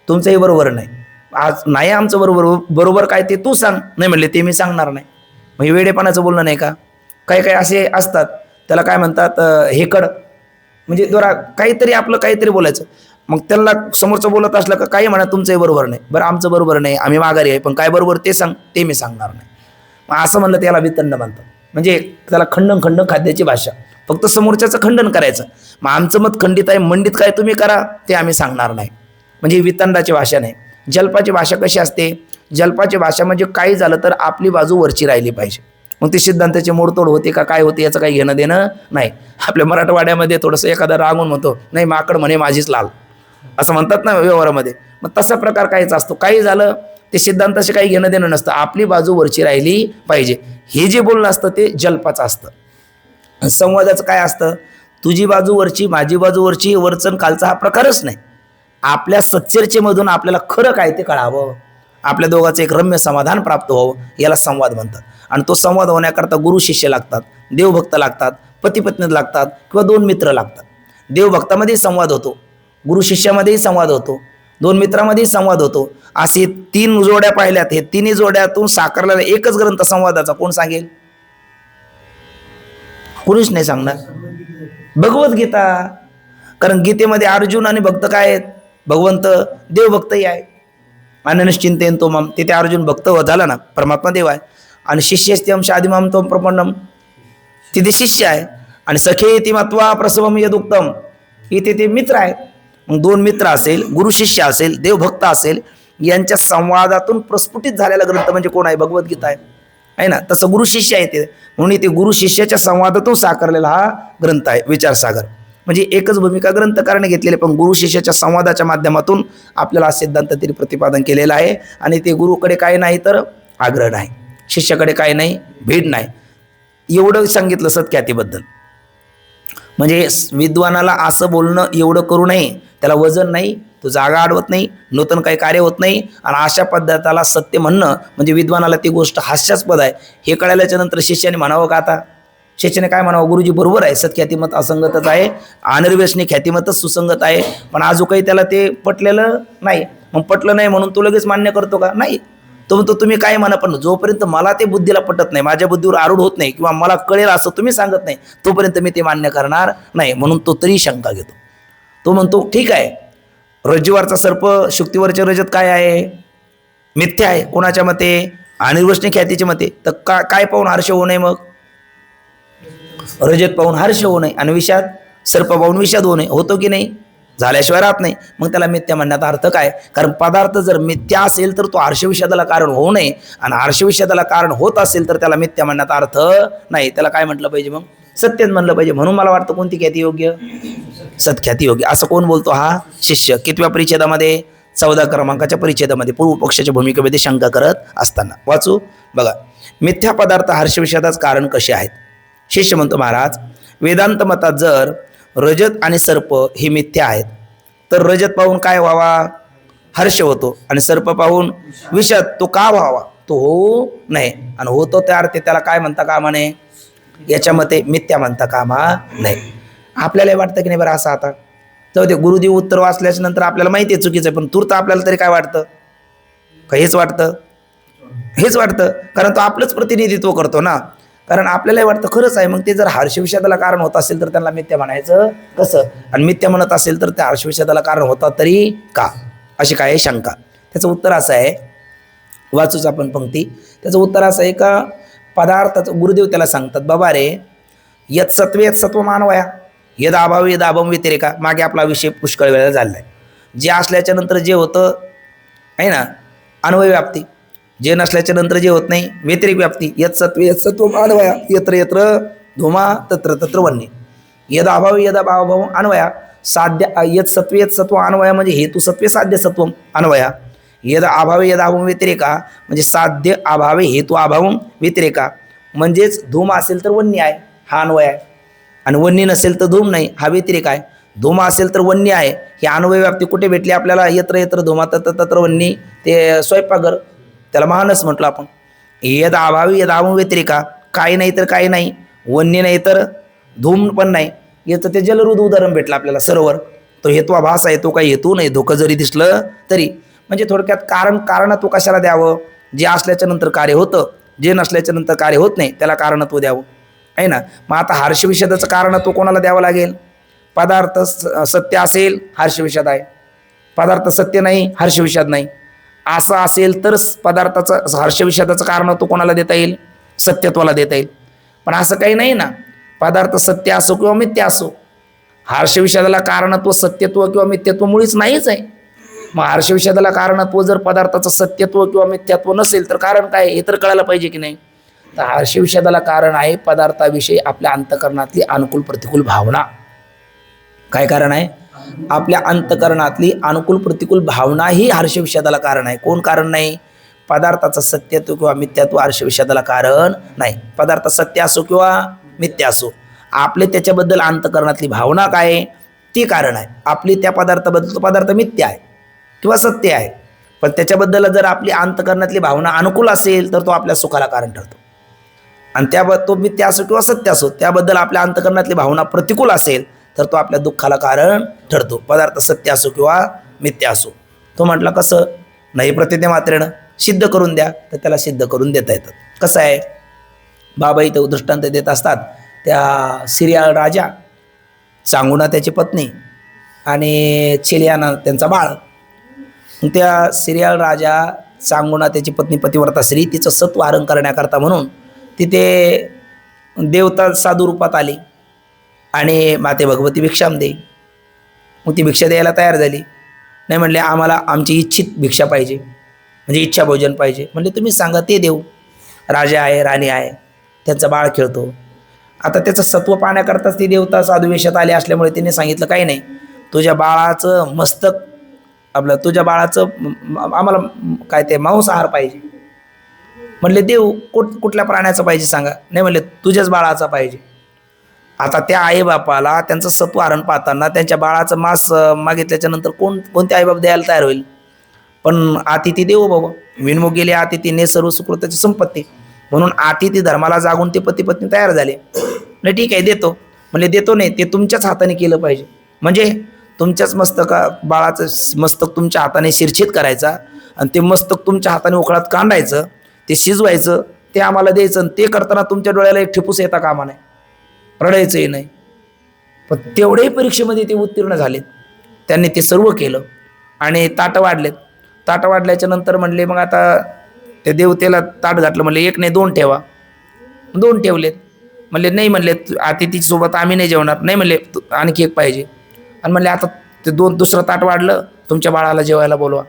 तुमचंही बरोबर नाही, आज नाही आमचं बरोबर काय ते तू सांग, नाही म्हणले ते मी सांगणार नाही. मग हे वेडेपणाचं बोलणं नाही का. काही काही असे असतात त्याला काय म्हणतात, हेकड, म्हणजे दोरा काहीतरी आपलं काहीतरी बोलायचं. मग त्याला समोरचं बोलत असलं का काही म्हणा तुमचंही बरोबर नाही, बरं आमचं बरोबर नाही, आम्ही माघारी आहे, पण काय बरोबर ते सांग, ते मी सांगणार नाही. मग असं म्हणलं त्याला वितंड म्हणतात. म्हणजे त्याला खंडन खाद्याची भाषा, फक्त समोरच्याचं खंडन करायचं. मग आमचं मत खंडित आहे, मंडित काय तुम्ही करा, ते आम्ही सांगणार नाही. म्हणजे वितंडाची भाषा नाही. जल्पाची भाषा कशी असते, जल्पाची भाषा म्हणजे काही झालं तर आपली बाजू वरची राहिली पाहिजे. मग ते सिद्धांताची मोडतोड होते का काय होते याचं काही घेणं देणं नाही. आपल्या मराठवाड्यामध्ये थोडंसं एखादा रागून म्हणतो, नाही माकड म्हणे माझीच लाल, असं म्हणतात ना व्यवहारामध्ये. मग तसा प्रकार काहीच असतो, काही झालं ते सिद्धांताशी काही घेणं देणं नसतं, आपली बाजू वरची राहिली पाहिजे. हे जे बोलणं असतं ते जल्पाचं असतं. संवादाचं काय असतं, तुझी बाजू वरची माझी बाजू वरची, वरचन खालचा हा प्रकारच नाही. आपल्या सच्चर्चेमधून आपल्याला खरं काय ते कळावं, आपल्या दोघांचं एक रम्य समाधान प्राप्त व्हावं, याला संवाद म्हणतात. आणि तो संवाद होण्याकरता गुरु शिष्य लागतात, देवभक्त लागतात, पती पत्नी लागतात, किंवा दोन मित्र लागतात. देवभक्तामध्येही संवाद होतो, गुरु शिष्यामध्येही संवाद होतो, दोन मित्रामध्येही संवाद होतो. असे 3 जोड्या पाहिल्यात, हे 3 जोड्यातून साकारलेला एकच ग्रंथ संवादाचा कोण सांगेल, कोणीच नाही सांगणार, भगवद्गीता. कारण गीतेमध्ये अर्जुन आणि भक्त काय आहेत, भगवंत देवभक्तही आहे. अननिश्चिंतेन तो मम, तिथे अर्जुन भक्त झाला ना, परमात्मा देव आहे. आणि शिष्यस्त्यम शादिमाम तोम प्रपन्नम, तिथे शिष्य आहे. आणि सखे इति मत्वा प्रसवम यदुक्तम, इथे ते मित्र आहेत. मग दोन मित्र असेल, गुरु शिष्य असेल, देवभक्त असेल, यांच्या संवादातून प्रस्फुटित झालेला ग्रंथ म्हणजे कोण आहे? भगवद्गीता आहे ना. तसं गुरु शिष्य आहे ते, म्हणून इथे गुरु शिष्याच्या संवादातून साकारलेला हा ग्रंथ आहे विचारसागर. म्हणजे एकच भूमिका ग्रंथकाराने घेतलेली, पण गुरु शिष्याच्या संवादाच्या माध्यमातून आपल्याला हा सिद्धांत तरी प्रतिपादन केलेला आहे. आणि ते गुरुकडे काय नाही तर आग्रह नाही, शिष्याकडे काय नाही, भीड नाही. एवढं सांगितलं सत्ख्यातीबद्दल. म्हणजे विद्वानाला असं बोलणं एवढं करू नये, त्याला वजन नाही, तो जागा अडवत नाही, नूतन काही कार्य होत नाही. आणि अशा पद्धताला सत्य म्हणणं म्हणजे विद्वानाला ती गोष्ट हास्यास्पद आहे हे कळल्याच्या नंतर शिष्याने म्हणावं का? आता शिष्याने काय म्हणावं? गुरुजी बरोबर आहे, सत्ख्यातिमत असंगतच आहे, अनिर्व्यसनी ख्यातिमतच सुसंगत आहे. पण अजून काही त्याला ते पटलेलं नाही. मग पटलं नाही म्हणून तो लगेच मान्य करतो का? नाही. तो म्हणतो तुम्ही काय म्हणा, पण जोपर्यंत मला ते बुद्धीला पटत नाही, माझ्या बुद्धीवर आरूढ होत नाही, किंवा मला कळेल असं तुम्ही सांगत नाही, तोपर्यंत मी ते मान्य करणार नाही. म्हणून तो तरी शंका घेतो. तो म्हणतो ठीक आहे, रज्जूवरचा सर्प शुक्तीवरचे रजत काय आहे? मिथ्या आहे. कोणाच्या मते? अनिर्वचनीय ख्यातीच्या मते. तर काय पाहून हर्ष होऊ नये? मग रजत पाहून हर्ष होऊ नये, आणि विषाद सर्प पाहून विषाद होऊ नये. होतो की नाही? झाल्याशिवाय राहत नाही. मग त्याला मिथ्या म्हणण्याचा अर्थ काय? कारण पदार्थ जर मिथ्या असेल तर तो हर्षविषादाला कारण होऊ नये, आणि हर्षविषादाला कारण होत असेल तर त्याला मिथ्या म्हणण्याचा अर्थ नाही. त्याला काय म्हटलं पाहिजे? मग सत्यच म्हणलं पाहिजे. म्हणून मला वाटतं कोणती ख्याती योग्य? सत्ख्याती योग्य. असं कोण बोलतो? हा शिष्य. कितव्या परिच्छेदामध्ये? 14 क्रमांकाच्या परिच्छेदामध्ये, पूर्व पक्षाच्या भूमिकेमध्ये शंका करत असताना. वाचू बघा. मिथ्या पदार्थ हर्षविषादाच कारण कसे आहेत? शिष्य म्हणतो, महाराज वेदांत मतात जर रजत आणि सर्प हे मिथ्या आहेत, तर रजत पाहून काय व्हावा? हर्ष होतो, आणि सर्प पाहून विषाद तो का व्हावा? तो होऊ नये. आणि होतो त्या अर्थी त्याला काय म्हणता कामा नये? याच्या मते मिथ्या म्हणता कामा नये. आपल्याला वाटतं की नाही बरं असं? आता जाऊ दे, गुरुदेव उत्तर वाचल्याच्या नंतर आपल्याला माहिती आहे चुकीचं आहे, पण तूर्त आपल्याला तरी काय वाटतं? का हेच वाटतं? हेच वाटतं, कारण तो आपलंच प्रतिनिधित्व करतो ना. कारण आपल्याला वाटतं खरंच आहे. मग ते जर हर्षविषादाला कारण होत असेल तर त्यांना मिथ्या म्हणायचं कसं? आणि मिथ्या म्हणत असेल तर त्या हर्षविषादाला कारण होतात तरी का? अशी काय शंका. त्याचं उत्तर असं आहे, वाचूच आपण पंक्ती. त्याचं उत्तर असं आहे का पदार्थाचं गुरुदेव त्याला सांगतात, बाबा रे, यत सत्वे यत सत्व मानवया, यद अभाव यद अभम व्यतिरेका. मागे आपला विषय पुष्कळ वेळा झालेला आहे. जे असल्याच्या नंतर जे होतं आहे ना, अन्वय व्याप्ती. जे नसल्याच्या नंतर जे होत नाही, व्यतिरिक व्याप्ती. यत सत्वे यत सत्व मानवया, यत्र यत्र धुमा तत्र तत्र वन्य. यद अभाव यद अभाव अन्वया, साध्य यत सत्वे यत सत्व अन्वया म्हणजे हेतू सत्वे साध्य सत्व अन्वया. यद अभावे यद अभाव व्यतिरेका म्हणजे साध्य अभावे हेतू अभाव व्यतिरेका. म्हणजेच धूम असेल तर वन्य आहे, हा अन्वय आहे, आणि वन्य नसेल तर धूम नाही, हा व्यतिरेक आहे. धूम असेल तर वन्य आहे, ही अन्वय व्याप्ती कुठे भेटली आपल्याला? यत्र यत्र धुमा तत्र तत्र वन्य, ते स्वयंपाकघर, त्याला महानस म्हटलं आपण. यद अभावी यद अभाव व्यतिरेका, काही नाही तर काही नाही, वन्य नाही तर धूम पण नाही. याचं ते जलरूद उदाहरण भेटलं आपल्याला, सरोवर. तो हेत्वाभास आहे, तो काही हेतू नाही, धोकं जरी दिसलं तरी. म्हणजे थोडक्यात कारणत्व कशाला द्यावं? जे असल्याच्या नंतर कार्य होतं, जे नसल्याच्या नंतर कार्य होत नाही, त्याला कारणत्व द्यावं, आहे ना. मग आता हर्षविषादाचं कारणत्व कोणाला द्यावं लागेल? पदार्थ सत्य असेल हर्षविषाद आहे, पदार्थ सत्य नाही हर्षविषाद नाही. असं असेल तर पदार्थाचं हर्षविषादाचं कारणत्व कोणाला देता येईल? सत्यत्वाला देता येईल. पण असं काही नाही ना, पदार्थ सत्य असो किंवा मिथ्या असो, हर्षविषादाला कारणत्व सत्यत्व किंवा मिथ्यत्व मुळीच नाहीच आहे. मग हर्षविषादाला कारणत्व जर पदार्थाचं सत्यत्व किंवा मिथ्यात्व नसेल तर कारण काय हे तर कळायला पाहिजे की नाही. तर हर्षविषादाला कारण आहे पदार्थाविषयी आपल्या अंतःकरणातली अनुकूल प्रतिकूल भावना. काय कारण आहे? आपल्या अंतःकरणातली अनुकूल प्रतिकूल भावना ही हर्षविषादाला कारण आहे. कोण कारण नाही? पदार्थाचं सत्यत्व किंवा मिथ्यात्व हर्षविषादाला कारण नाही. पदार्थ सत्य असो किंवा मिथ्या असो, आपले त्याच्याबद्दल अंतःकरणातली भावना काय आहे ती कारण आहे. आपली त्या पदार्थाबद्दल, तो पदार्थ मिथ्या आहे किंवा सत्य आहे, पण त्याच्याबद्दल जर आपली अंतःकरणातली भावना अनुकूल असेल तर तो आपल्या सुखाला कारण ठरतो. आणि तो मिथ्या असो किंवा सत्य असो, त्याबद्दल आपल्या अंतःकरणातली भावना प्रतिकूल असेल तर तो आपल्या दुःखाला कारण ठरतो. पदार्थ सत्य असो किंवा मिथ्या असो. तो म्हटला कसं? नाही प्रतिज्ञा मात्रेनं सिद्ध करून द्या, तर त्याला सिद्ध करून देता येतं. कसं आहे? बाबा इथं दृष्टांत देत असतात. त्या सिरियाल राजा, चांगुणा त्याची पत्नी आणि चेलियाना त्यांचा बाळ. त्या सिरियाल राजा, चांगुणा त्याची पत्नी पतिव्रता स्त्री, तिचं सत्व हरण करण्याकरता म्हणून तिथे देवता साधू रूपात आली. आणि माते भगवती भिक्षाम दे. मग ती भिक्षा द्यायला तयार झाली. नाही म्हणले आम्हाला आमची इच्छित भिक्षा पाहिजे, म्हणजे इच्छा भोजन पाहिजे. म्हणले तुम्ही सांगा ते देऊ. राजा आहे, राणी आहे, त्यांचा बाळ खेळतो. आता त्याचं सत्व पाहण्याकरताच ती देवता साधू वेशात आली असल्यामुळे तिने सांगितलं काही नाही, तुझ्या बाळाचं मस्तक आपलं, तुझ्या बाळाचं आम्हाला काय ते मांसाहार पाहिजे. म्हणले देऊ. कुठल्या प्राण्याचं पाहिजे सांगा. नाही म्हणले तुझ्याच बाळाचा पाहिजे. आता त्या आईबापाला त्यांचं सत्व हरण पाहताना त्यांच्या बाळाचं मांस मागितल्याच्या नंतर कोणते आईबाप द्यायला तयार होईल. पण अतिथी देऊ बाबा, विनमुख गेले अतिथीने सर्व सुकृताची संपत्ती, म्हणून अतिथी धर्माला जागून ते पती पत्नी तयार झाले. नाही ठीक आहे देतो. म्हणजे देतो नाही, ते तुमच्याच हाताने केलं पाहिजे. म्हणजे तुमच्याच बाळाचं मस्तक तुमच्या हाताने शिरछेद करायचा आणि ते मस्तक तुमच्या हाताने उकळात कांडायचं, ते शिजवायचं, ते आम्हाला द्यायचं. आणि ते करताना तुमच्या डोळ्याला एक ठिपूस येता कामा नाही, रडायचंही नाही. पण तेवढ्याही परीक्षेमध्ये ते उत्तीर्ण झालेत. त्यांनी ते सर्व केलं आणि ताटं वाढलेत. ताटं वाढल्याच्या नंतर म्हणले मग आता त्या देवतेला ताट घातलं. म्हणले एक नाही दोन ठेवा. दोन ठेवलेत. म्हणले नाही, म्हणले अतिथीसोबत आम्ही नाही जेवणार. नाही म्हणले आणखी एक पाहिजे. आणि म्हणले आता ते दुसरं ताट वाढलं, तुमच्या बाळाला जेवायला बोलवा,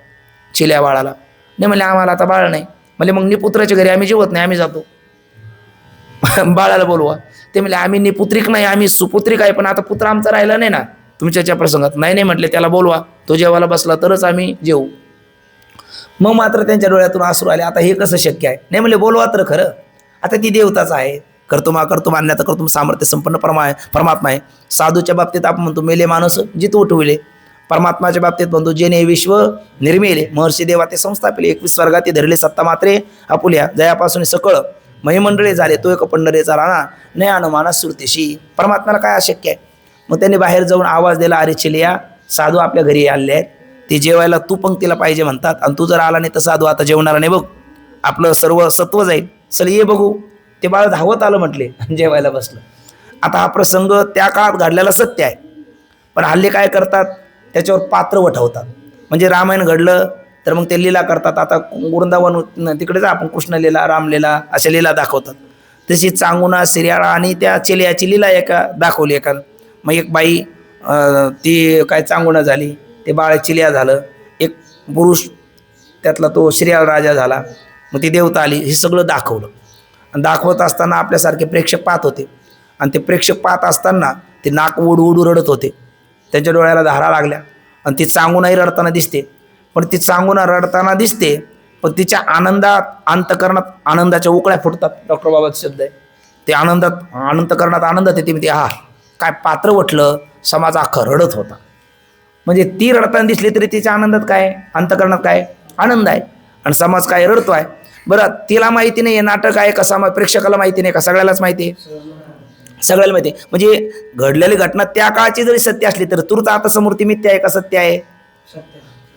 चिल्या बाळाला. नाही म्हणले आम्हाला आता बाळ नाही. म्हणले मग निपुत्राच्या घरी आम्ही जेवत नाही, आम्ही जातो, बाळाला बोलवा. ते म्हणले आम्ही निपुत्रिक नाही, आम्ही सुपुत्रिक आहे, पण आता पुत्र आमचा राहिला नाही ना तुमच्या प्रसंगात. नाही नाही म्हटले त्याला बोलवा, तो जेवायला बसला तरच आम्ही जेवू. मग मात्र त्यांच्या डोळ्यातून अश्रू आले. आता हे कसं शक्य आहे. नाही म्हणले बोलवा तर खरं, आता ती देवताच आहे. कर्तुमा अन्यथा कर्तुम सामर्थ्य संपन्न परमात्मा आहे. साधूच्या बाबतीत आपण म्हणतो मेले माणूस जित उठविले. परमात्माच्या बाबतीत म्हणतो जेने विश्व निर्मिले. महर्षी देवा ते संस्थापिले. 21 स्वर्गाती धरले सत्ता मात्रे आपुल्या. जयापासून सकळ महिमंडळे झाले तो एक पंढरीचा राणा नाही अनुमाना श्रुतीशी. परमात्म्याला काय अशक्य आहे. मग त्यांनी बाहेर जाऊन आवाज दिला, अरे चिलिया साधू आपल्या घरी आले आहेत, ते जेवायला तू पंक्तीला पाहिजे म्हणतात आणि तू जर आला नाही तर साधू आता जेवणार नाही बघ, आपलं सर्व सत्व जाईल. चल ये बघू. ते बाळ धावत आलं म्हटले, जेवायला बसलं. आता हा प्रसंग त्या काळात घडलेला सत्य आहे, पण हल्ली काय करतात त्याच्यावर पात्र वठवतात. म्हणजे रामायण घडलं तर मग ते लीला करतात. आता वृंदावन तिकडे जा आपण, कृष्णलीला, रामलीला अशा लीला दाखवतात. तशी चांगुना सिरियाळा आणि त्या चिलियाची लीला एका दाखवली. एका मग एक बाई ती काय चांगुना झाली, ते बाळ चिलिया झालं. एक पुरुष त्यातला तो श्रीयाळ राजा झाला. मग ती देवता आली. हे सगळं दाखवलं. आणि दाखवत असताना आपल्यासारखे प्रेक्षक पाहत होते. आणि ते प्रेक्षक पाहत असताना ते नाक उडू उडू रडत होते. त्यांच्या डोळ्याला धारा लागल्या. आणि ती चांगुनाही रडताना दिसते. पण ती चांगुना रडताना दिसते, पण तिच्या आनंदात अंतकरणात आनंदाच्या उकळ्या फुटतात. डॉक्टर बाबाचा शब्द आहे. ते आनंदात अंतकरणात आनंदात येते. म्हणजे हा काय पात्र वठलं, समाज अख्खा रडत होता. म्हणजे ती रडताना दिसली तरी तिच्या आनंदात काय, अंतकरणात काय आनंद आहे. आणि समाज काय रडतो आहे. बरं तिला माहिती नाही आहे नाटक आहे का, प्रेक्षकाला माहिती नाही का, सगळ्यालाच माहिती आहे. सगळ्याला माहिती आहे. म्हणजे घडलेली घटना त्या काळची जरी सत्य असली तर तूर्त आता समोर ती मिथ्या आहे का सत्य आहे.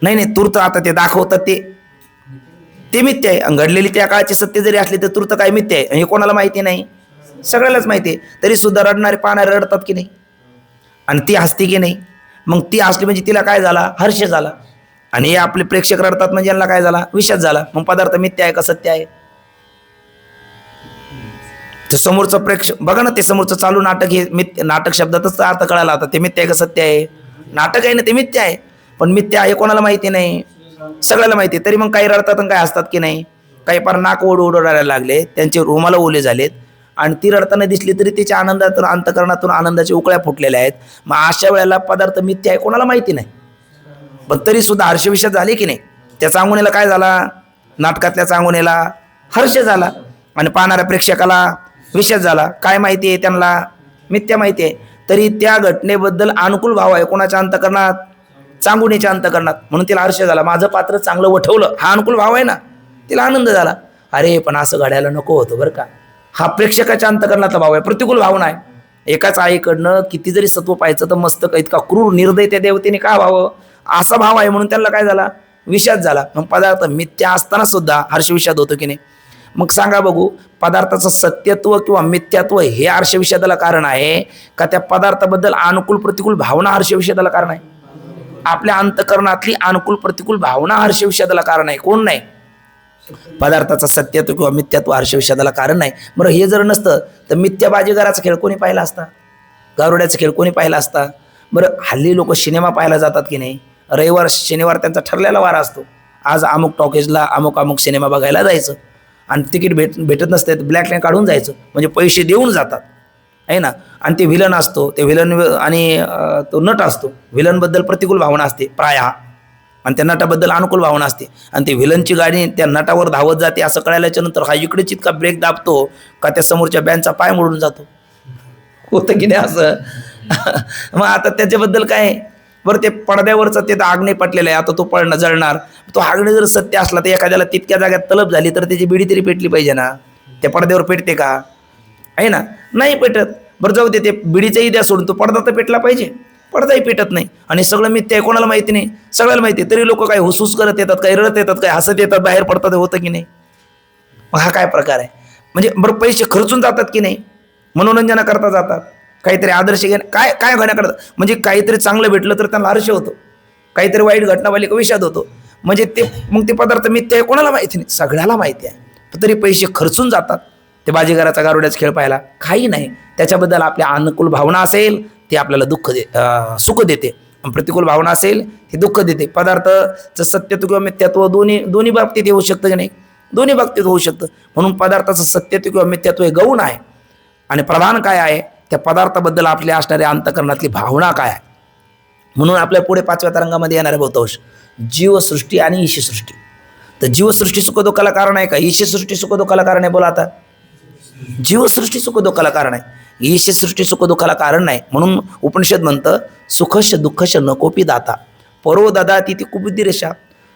नाही नाही, तूर्त आता ते दाखवतात ते मिथ्या आहे. आणि घडलेली त्या काळची सत्य जरी असली तर तूर्त काय मिथ्या आहे. हे कोणाला माहिती नाही, सगळ्यालाच माहिती आहे. तरी सुद्धा रडणारे पाहणारे रडतात की नाही, आणि ती हसती की नाही. मग ती हसली म्हणजे तिला काय झाला, हर्ष झाला. आणि हे आपले प्रेक्षक रडतात म्हणजे यांना काय झाला, विषाद झाला. मग पदार्थ मिथ्या आहे का सत्य आहे. ते समोरचं प्रेक्षक बघा ना, ते समोरचं चालू नाटक हे नाटक शब्दातच अर्थ कळाला होता. ते मिथ्या आहे का सत्य आहे. नाटक आहे ना, ते मिथ्या आहे. पण मिथ्या आहे कोणाला माहिती नाही, सगळ्याला माहिती आहे. तरी मग काही रडतात आणि काही हसतात की नाही. काही पार नाक ओढ रडायला लागले, त्यांचे रुमाला ओले झालेत. आणि ती रडताना दिसली तरी तिच्या आनंदातून अंतकरणातून आनंदाच्या उकळ्या फुटलेल्या आहेत. मग अशा वेळेला पदार्थ मिथ्या आहे कोणाला माहिती नाही. पण तरी सुद्धा हर्षविषद झाले की नाही. त्या चांगुनेला काय झाला, नाटकातल्या चांगुनेला हर्ष झाला. आणि पाहणाऱ्या प्रेक्षकाला विषद झाला. काय माहिती आहे त्यांना, मिथ्या माहिती आहे. तरी त्या घटनेबद्दल अनुकूल भाव आहे कोणाच्या अंतकरणात, चांगुनेच्या अंतकरणात. म्हणून तिला हर्ष झाला. माझं पात्र चांगलं वठवलं, हा अनुकूल भाव आहे ना, तिला आनंद झाला. अरे पण असं घडायला नको होतं बरं का. हा प्रेक्षकाच्या अंतकरणातला भाव आहे, प्रतिकूल भावना आहे. एकाच आईकडनं किती जरी सत्व पाहायचं तर मस्तक इतका क्रूर निर्दय त्या देवतेने का व्हावं, असा भाव आहे. म्हणून त्यांना काय झाला, विषाद झाला. मग पदार्थ मिथ्या असताना सुद्धा हर्षविषाद होतो की नाही. मग सांगा बघू, पदार्थाचं सत्यत्व किंवा मिथ्यात्व हे हर्षविषादाला कारण आहे का त्या पदार्थाबद्दल अनुकूल प्रतिकूल भावना हर्षविषादाला कारण आहे. आपल्या अंतकरणातली अनुकूल प्रतिकूल भावना हर्षविषादाला कारण आहे, कोण नाही. पदार्थाचं सत्यत्व किंवा मिथ्यात्व हर्षविषादाला कारण नाही. बरं हे जर नसतं तर मिथ्या बाजीगराचा खेळ कोणी पाहिला असता, गारुड्याचा खेळ कोणी पाहिला असता? बरं, हल्ली लोक सिनेमा पाहायला जातात की नाही? रविवार शनिवार त्यांचा ठरलेला वारा असतो, आज अमुक टॉकीजला अमुक अमुक सिनेमा बघायला जायचं, आणि तिकीट भेटत नसते ब्लॅक लाईन काढून जायचं, म्हणजे पैसे देऊन जातात आहे ना. आणि ते व्हिलन असतो, ते व्हिलन आणि तो नट असतो, व्हिलनबद्दल प्रतिकूल भावना असते प्रायः, आणि त्या नटाबद्दल अनुकूल भावना असते, आणि ते व्हिलनची गाडी त्या नटावर धावत जाते असं कळाल्याच्या नंतर हा इकडेच इतका ब्रेक दाबतो का त्या समोरच्या बॅनचा पाय मोडून जातो. होतं की नाही असं? मग आता त्याच्याबद्दल काय? बरं, ते पडद्यावरचं ते आग्ने पटलेलं आहे, आता तो पळणं जळणार, तो आग्ने जर सत्य असला तर एखाद्याला तितक्या जाग्यात तलप झाली तर त्याची बिडी तरी पेटली पाहिजे ना. त्या पडद्यावर पेटते का? आहे ना, नाही पेटत. बरं जाऊ दे, ते बिडीचाही द्या सोडून, तो पडदा तर पेटला पाहिजे, पडदाही पेटत नाही. आणि सगळं मिथ्या आहे, कोणाला माहिती नाही, सगळ्याला माहिती आहे, तरी लोक काही हुसूस करत येतात, काही रडत येतात, काही हसत येतात, बाहेर पडतात, होतं की नाही? मग हा काय प्रकार आहे? म्हणजे बरं, पैसे खर्चून जातात की नाही, मनोरंजनाकरता जातात, काहीतरी आदर्श काय काय घेण्याकरता, म्हणजे काहीतरी चांगलं भेटलं तर त्यांना हर्ष होतो, काहीतरी वाईट घटनावाली का विषाद होतो, म्हणजे ते मग ते पदार्थ मिथ्या आहे कोणाला माहिती नाही, सगळ्याला माहिती आहे, तरी पैसे खर्चून जातात ते बाजीगराचा गारुड्याचा खेळ पाहायला. काही नाही, त्याच्याबद्दल आपल्या अनुकूल भावना असेल ते आपल्याला सुख देते, प्रतिकूल भावना असेल हे दुःख देते. पदार्थाचं सत्यत्व किंवा मिथ्यात्व दोन्ही बाबतीत येऊ शकतं की नाही? दोन्ही बाबतीत होऊ शकतं. म्हणून पदार्थाचं सत्यत्व किंवा मिथ्यात्व हे गौण आहे, आणि प्रधान काय आहे? त्या पदार्थाबद्दल आपल्या असणाऱ्या अंतःकरणातली भावना काय आहे. म्हणून आपल्या पुढे 5व्या तरंगामध्ये येणारे बहुतांश जीवसृष्टी आणि ईशसृष्टी. तर जीवसृष्टी सुखदुःखाला कारण आहे का? ईशसृष्टी सुखदुःखाला कारण आहे? बोला आता. जीवसृष्टी सुखदुःखाला कारण आहे, ईशसृष्टी सुखदुःखाला कारण नाही. म्हणून उपनिषद म्हणतं सुखश दुःखश नकोपी दाता परो ददाती ती कुबुद्धिरेषा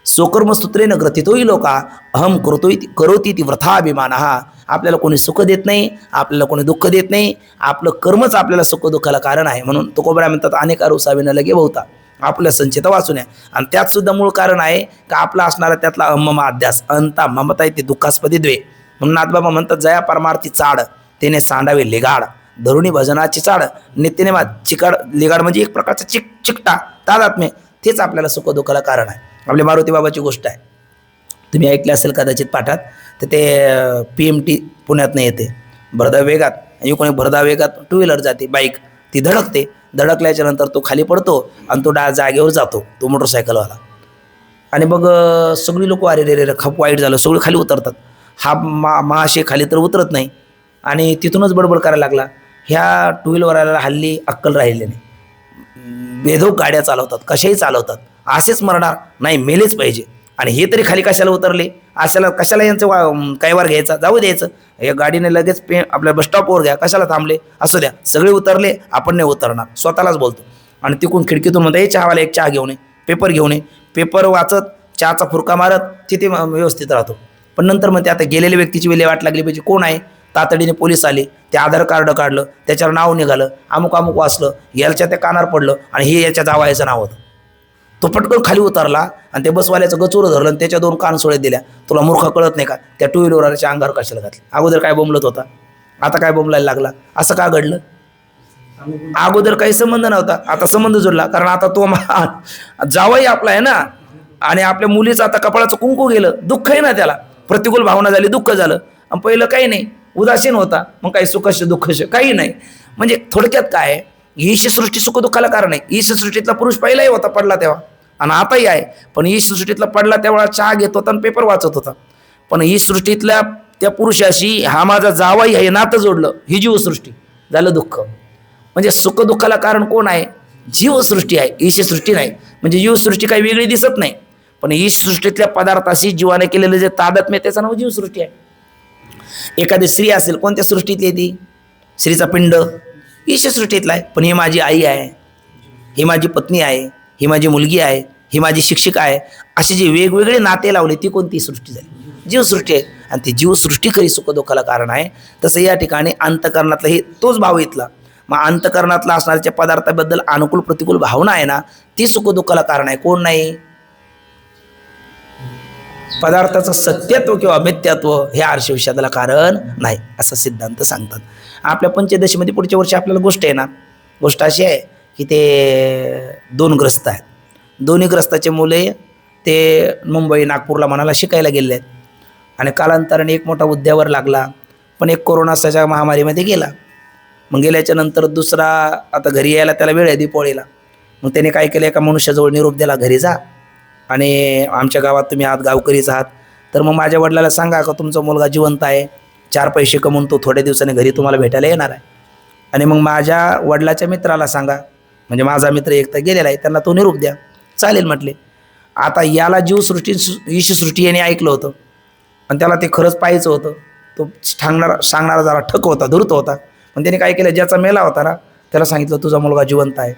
स्वकर्मसूत्रेन ग्रथितोही लोका अहम करोती ती व्रथाभिमान. आपल्याला कोणी सुख देत नाही, आपल्याला कोणी दुःख देत नाही, आपलं कर्मच आपल्याला सुख दुःखाला कारण आहे. म्हणून तुकोबरा म्हणतात अनेक आरुसावे लगे बहुता, आपल्या संचिता वाचून आहे. आणि त्यात सुद्धा मूळ कारण आहे का आपला असणारा त्यातला अममा अध्यास अंता ममता ते दुःखास्पदी द्वे. म्हणून नाथबाबा म्हणतात जया परमार्थी चाड तेने सांडावे लिगाड धरुणी भजनाची चाड नित्यने चिकाड. लिगाड म्हणजे एक प्रकारचा चिकटा तादात्म्य, तेच आपल्याला सुख दुःखाला कारण आहे. आपल्या मारुती बाबाची गोष्ट आहे, तुम्ही ऐकले असेल कदाचित पाठात. तर ते PMT पुण्यातनं येते भरधाव वेगात, आणि कोणी भरधाव वेगात टू व्हीलर जाते, बाईक ती धडकते, धडकल्याच्या नंतर तो खाली पडतो आणि तो जागेवर जातो, तो मोटरसायकलवाला. आणि मग सगळी लोक अरे रे रे खूप वाईट झालं, सगळे खाली उतरतात. हा महाशय खाली तर उतरत नाही, आणि तिथूनच बडबड करायला लागला, ह्या टू व्हीलरवाल्याला हल्ली अक्कल राहिली नाही, बेधोक गाड्या चालवतात, कशाही चालवतात, असेच मरणार नाही, मेलेच पाहिजे. आणि हे तरी खाली कशाला उतरले, अशाला कशाला यांचं कैवार घ्यायचा, जाऊ द्यायचं, या गाडीने लगेच आपल्या बसस्टॉपवर घ्या, कशाला थांबले, असू द्या, सगळे उतरले, आपण नाही उतरणार, स्वतःलाच बोलतो. आणि तिकून खिडकीतून म्हणता चहावाला एक चहा घेऊन ये, पेपर घेऊन ये, पेपर वाचत चहाचा फुरका मारत तिथे व्यवस्थित राहतो. पण नंतर म्हणते आता गेलेल्या व्यक्तीची विल्हेवाट लागली पाहिजे, कोण आहे, तातडीने पोलीस आले, ते आधार कार्ड काढलं, त्याच्यावर नाव निघालं, अमुक अमुक वाचलं, याच्या त्या कानावर पडलं, आणि हे याच्या जावयाचं नाव होतं. तो पटकन खाली उतरला आणि ते बसवाल्याचं गचुरं धरलं आणि त्याच्या 2 कान सोळे दिल्या. तुला मूर्ख कळत नाही का, त्या टू व्हीलरच्या अंगावर कशाला घातलं, अगोदर काय बोंबलत होता, आता काय बोंबलायला लागला, असं का घडलं? अगोदर काही संबंध नव्हता, आता संबंध जोडला, कारण आता तो जावई आपला आहे ना, आणि आपल्या मुलीचं आता कपाळाचं कुंकू गेलं, दुःख आहे ना, त्याला प्रतिकूल भावना झाली, दुःख झालं. आणि पहिलं काही नाही, उदासीन होता, मग काही सुखश दुःखश काही नाही. म्हणजे थोडक्यात काय, ईशसृष्टी सुख दुःखाला कारण आहे. ईशसृष्टीतला पुरुष पहिलाही होता, पडला तेव्हा, आणि आताही आहे. पण ईशसृष्टीतला पडला तेव्हा चहा घेत होता आणि पेपर वाचत होता. पण ही सृष्टीतल्या त्या पुरुषाशी हा माझा जावाई आहे नातं जोडलं, ही जीवसृष्टी, झालं दुःख. म्हणजे सुख दुःखाला कारण कोण आहे? जीवसृष्टी आहे, ईशसृष्टी नाही. म्हणजे जीवसृष्टी काही वेगळी दिसत नाही, पण ईशसृष्टीतल्या पदार्थाशी जीवाने केलेलं जे तादात्म्य त्याचं नाव जीवसृष्टी आहे. एखादी स्त्री असेल, कोणत्या सृष्टीतली ती स्त्रीचा पिंड ईशसृष्टीतला आहे, पण ही माझी आई आहे, ही माझी पत्नी आहे, ही माझी मुलगी आहे, ही माझी शिक्षिका आहे, असे जे वेगवेगळे नाते लावले ती कोणती सृष्टी झाली? जीवसृष्टी आहे. आणि ती जीवसृष्टी खरी सुखदुःखाला कारण आहे. तसं या ठिकाणी अंतकरणातला हे तोच भाव इथला. मग अंतकरणातला असणाऱ्या पदार्थाबद्दल अनुकूल प्रतिकूल भावना आहे ना, ती सुखदुःखाला कारण आहे. कोण नाही? पदार्थाचं सत्यत्व किंवा मिथ्यात्व हे आर्षविषादाला कारण नाही, असा सिद्धांत सांगतात. आपल्या पंचदशीमध्ये पुढच्या वर्षी आपल्याला गोष्ट आहे ना, गोष्ट अशी आहे की ते 2 ग्रस्त आहेत. दोन्ही ग्रस्ताचे मुले ते मुंबई नागपूरला म्हणाला शिकायला गेले आहेत, आणि कालांतराने एक मोठा उद्यावर लागला, पण एक कोरोनाच्या महामारीमध्ये गेला. मग गेल्याच्या नंतर दुसरा आता घरी यायला त्याला वेळ आहे दीपावळीला. मग त्याने काय केलं, एका मनुष्याजवळ निरोप दिला, घरी जा आणि आमच्या गावात तुम्ही आहात, गावकरीच आहात, तर मग माझ्या वडिलाला सांगा का तुमचा मुलगा जिवंत आहे, 4 पैसे कमवून तो थोड्या दिवसाने घरी तुम्हाला भेटायला येणार आहे. आणि मग माझ्या वडिलाच्या मित्राला सांगा, म्हणजे माझा मित्र एकटा गेलेला आहे, त्यांना तो निरोप द्या. चालेल म्हटले. आता याला जीवसृष्टी ईशसृष्टी याने ऐकलं होतं आणि त्याला ते खरंच पाहायचं होतं. तो सांगणारा जरा ठक होता, धूर्त होता. पण त्याने काय केलं, ज्याचा मेला होता ना त्याला सांगितलं तुझा मुलगा जिवंत आहे,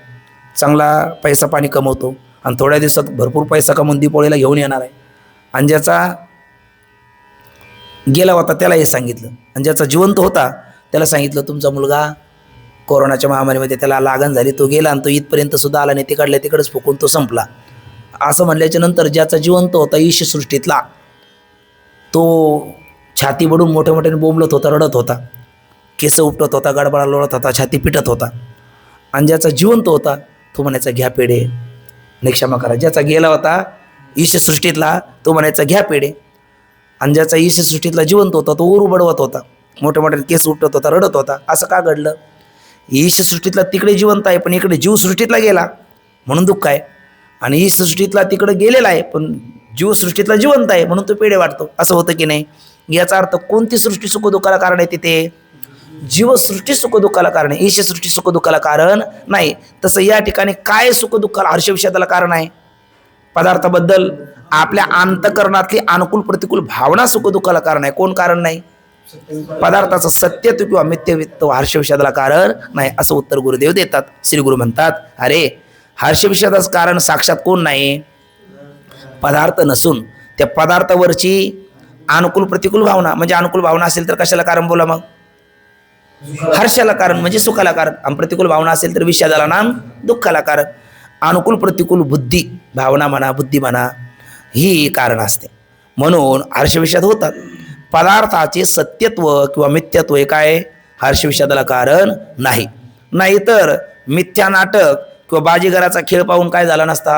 चांगला पैसा पाणी कमवतो आणि थोड्या दिवसात भरपूर पैसा कमवून दीपावळीला घेऊन येणार आहे. आणि ज्याचा गेला होता त्याला हे सांगितलं, आणि ज्याचा जिवंत होता त्याला सांगितलं तुमचा मुलगा कोरोनाच्या महामारीमध्ये त्याला लागण झाली, तो गेला आणि तो इथपर्यंत सुद्धा आला नाही, तिकडल्या तिकडंच फुकून तो संपला. असं म्हणल्याच्या नंतर ज्याचा जिवंत होता ईशसृष्टीतला, तो छाती बडून मोठ्या मोठ्याने बोंबलत होता, रडत होता, केस उपटत होता, गडबडा लोळत होता, छाती पिटत होता. आणि ज्याचा जिवंत होता तो म्हणायचा घ्या पेढे, नाही क्षमा करा, ज्याचा गेला होता ईशसृष्टीतला तो म्हणायचा घ्या पेढे. आणि ज्याचा ईशसृष्टीतला जिवंत होता तो उरू बडवत होता, मोठ्या मोठ्याने केस उपटत होता, रडत होता. असं का घडलं? ईशसृष्टीतला तिकडे जिवंत आहे पण इकडे जीवसृष्टीतला गेला म्हणून दुःख आहे, आणि ईशसृष्टीतला तिकडे गेलेला आहे पण जीवसृष्टीतला जिवंत आहे म्हणून तो पेढे वाटतो. असं होतं की नाही? याचा अर्थ कोणती सृष्टी सुखदुःखाला कारण आहे? तिथे जीवसृष्टी सुखदुःखाला कारण आहे, ईशसृष्टी सुखदुःखाला कारण नाही. तसं या ठिकाणी काय सुखदुःखाला हर्षविषादाला कारण आहे? पदार्थाबद्दल आपल्या अंतःकरणातली अनुकूल प्रतिकूल भावना सुखदुःखाला कारण आहे. कोण कारण नाही? पदार्थाचं सत्यत्व किंवा मिथ्यत्व हर्षविषादाला कारण नाही, असं उत्तर गुरुदेव देतात. श्री गुरु म्हणतात, अरे हर्षविषादाचं कारण साक्षात कोण नाही? पदार्थ नसून त्या पदार्थावरची अनुकूल प्रतिकूल भावना. म्हणजे अनुकूल भावना असेल तर कशाला कारण बोला मग? हर्षाला कारण म्हणजे सुखाला कारण. आणि प्रतिकूल भावना असेल तर विषादाला नाम दुःखाला कारण. अनुकूल प्रतिकूल बुद्धी भावना म्हणा, बुद्धी म्हणा, ही कारण असते. म्हणून हर्षविषाद होतात. पदार्थाचे सत्यत्व किंवा मिथ्यात्व हे काय हर्षविषादाला कारण नाही. नाहीतर मिथ्या नाटक किंवा बाजीगराचा खेळ पाहून काय झाला नसता?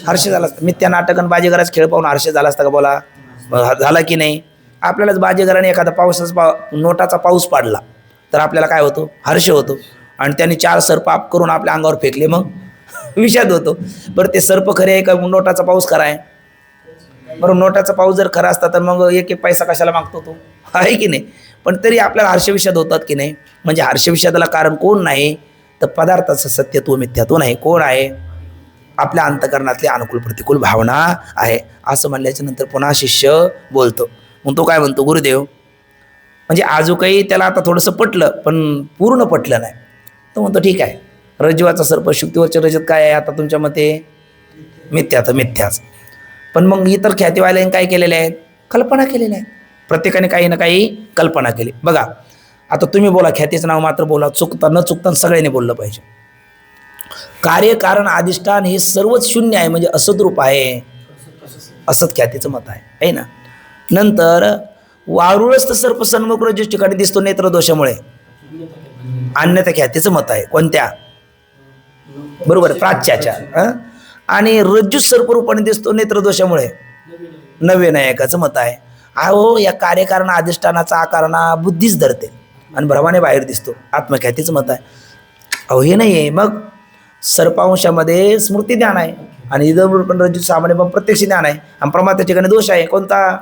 हर्ष झाला असता. मिथ्या नाटक आणि बाजीगराचा खेळ पाहून हर्ष झाला असता का? बोला, झाला की नाही? आपल्यालाच बाजीगराने एखादा नोटाचा पाऊस पाडला तर आपल्याला काय होतो? हर्ष होतो. आणि त्यांनी 4 सर्प आप करून आपल्या अंगावर फेकले, मग विषाद होतो. बरं ते सर्प खरे आहे का नोटाचा पाऊस खरा आहे? बरं नोटाचा पाऊस जर खरा असता तर मग एक पैसा कशाला मागतो तो? आहे की नाही? पण तरी आपल्याला हर्षविषाद होतात की नाही? म्हणजे हर्षविषादाला कारण कोण नाही तर पदार्थाचं सत्यत्व मिथ्यात्व नाही. कोण आहे? आपल्या अंतःकरणातली अनुकूल प्रतिकूल भावना आहे. असं म्हणल्याच्या नंतर पुन्हा शिष्य बोलतो. मग तो काय म्हणतो? गुरुदेव म्हणजे आजू काही त्याला आता थोडंसं पटलं पण पूर्ण पटलं नाही. तो म्हणतो ठीक आहे, रज्जुवाचा सर्प शुक्तीवरच्या रजत काय आहे आता तुमच्या मते? मिथ्याच मिथ्याच. पण मग इतर ख्यातीवाल्यांनी काय केलेले आहेत? कल्पना केलेल्या आहेत. प्रत्येकाने काही ना काही कल्पना केली. बघा आता तुम्ही बोला, ख्यातीचं नाव मात्र बोला, चुकता न चुकता सगळ्यांनी बोललं पाहिजे. कार्य कारण अधिष्ठान हे सर्वच शून्य आहे म्हणजे असत रूप आहे, असत ख्यातीचं मत आहे ना. नंतर वारुळच तर सर्प सन्मुख रज्जू ठिकाणी दिसतो नेत्रदोषामुळे, अन्यथा ख्यातीचं मत आहे. कोणत्या? बरोबर, प्राच्याच्या. आणि रज्जू सर्परूपाने दिसतो नेत्रदोषामुळे, नव्य नायकाचं मत आहे. अहो या कार्यकारण अधिष्ठानाचा आकारणा बुद्धीच धरते आणि भ्रमाने बाहेर दिसतो, आत्मख्यातीचं मत आहे. अहो हे नाही आहे. मग सर्पांशामध्ये स्मृती ज्ञान आहे आणि इदम पण रज्जू सामान्य पण प्रत्यक्ष ज्ञान आहे. आणि प्रमाणाच्या ठिकाणी दोष आहे. कोणता?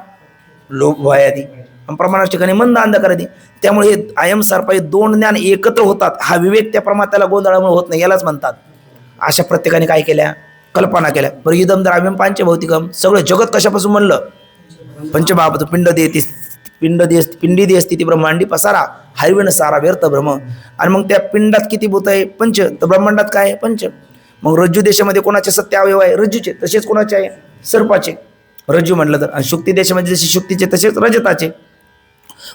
लोभ भयादी. आणि प्रमाणाच्या ठिकाणी मंद अंधकारादी. त्यामुळे हे आयम सर्प हे 2 ज्ञान एकत्र होतात. हा विवेक त्या प्रमाणाला गोंधळामुळे होत नाही, यालाच म्हणतात. अशा प्रत्येकाने काय केल्या? कल्पना केल्या. बरं इदम द्राव्यम पांचभौतिकम, सगळं जगत कशापासून म्हणलं? पंचमहाभूत पिंडी दे स्थिती ब्रह्मांडी पसारा हरिवेण सारा व्यर्थ भ्रम. आणि मग त्या पिंडात किती भूत आहे? 5. तर ब्रह्मांडात काय आहे? 5. मग रज्जू देशामध्ये कोणाचे सत्य अवयव आहे? रज्जूचे. तसेच कोणाचे आहे? सर्पाचे. रज्जू म्हटलं तर. आणि शुक्ती देशामध्ये जसे शुक्तीचे तसेच रजताचे.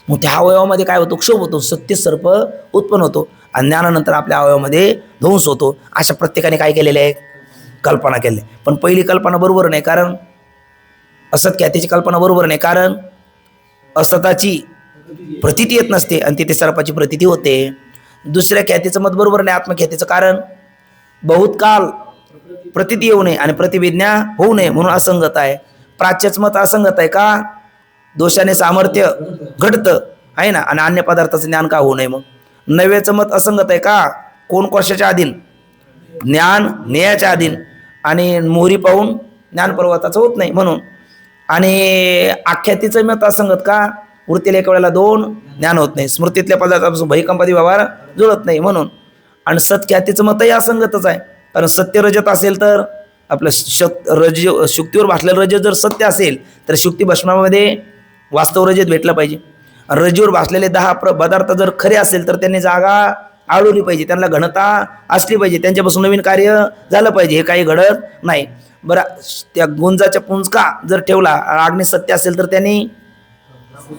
मग त्या अवयवामध्ये काय होतो? क्षोभ होतो, सत्य सर्प उत्पन्न होतो आणि ज्ञानानंतर आपल्या अवयवामध्ये ध्वंस होतो. अशा प्रत्येकाने काय केलेले आहे? कल्पना केली. पण पहिली कल्पना बरोबर नाही, कारण असत ख्यातीची कल्पना बरोबर नाही, कारण असताची प्रतीती येत नसते आणि तिथे सर्पाची प्रतीती होते. दुसऱ्या ख्यातीचं मत बरोबर नाही, आत्मख्यातीचं, कारण बहुत काल प्रतीती येऊ नये आणि प्रतिविज्ञा होऊ नये म्हणून असंगत आहे. प्राच्यच मत असंगत आहे का? दोषाने सामर्थ्य घडतं आहे ना, आणि अन्य पदार्थाचं ज्ञान का होऊ नये. मग नव्याचं मत असंगत आहे का? कोण कशाच्या अधीन? ज्ञान नेयाच्या अधीन. आणि मोहरी पाहून ज्ञान पर्वताचं होत नाही म्हणून. आणि आख्यातीचं मत असंगत का? वृत्तीला एका वेळेला दोन ज्ञान होत नाही. स्मृतीतल्या पदार्थापासून भयकंपादी व्यवहार जुळत नाही म्हणून. आणि सत्ख्यातीचं मतही असंगतच आहे. कारण सत्य रजत असेल तर आपलं शुक्तीवर भासलेलं रजत जर सत्य असेल तर शुक्ती भस्मामध्ये वास्तव रजत भेटलं पाहिजे. रज्जूवर भासलेले 10 पदार्थ जर खरे असेल तर त्यांनी जागा आळवली पाहिजे, त्यांना घनता असली पाहिजे, त्यांच्यापासून नवीन कार्य झालं पाहिजे. हे काही घडत नाही. बरं, त्या गुंजाच्या पुंजका जर ठेवला, अग्नी सत्य असेल तर त्यांनी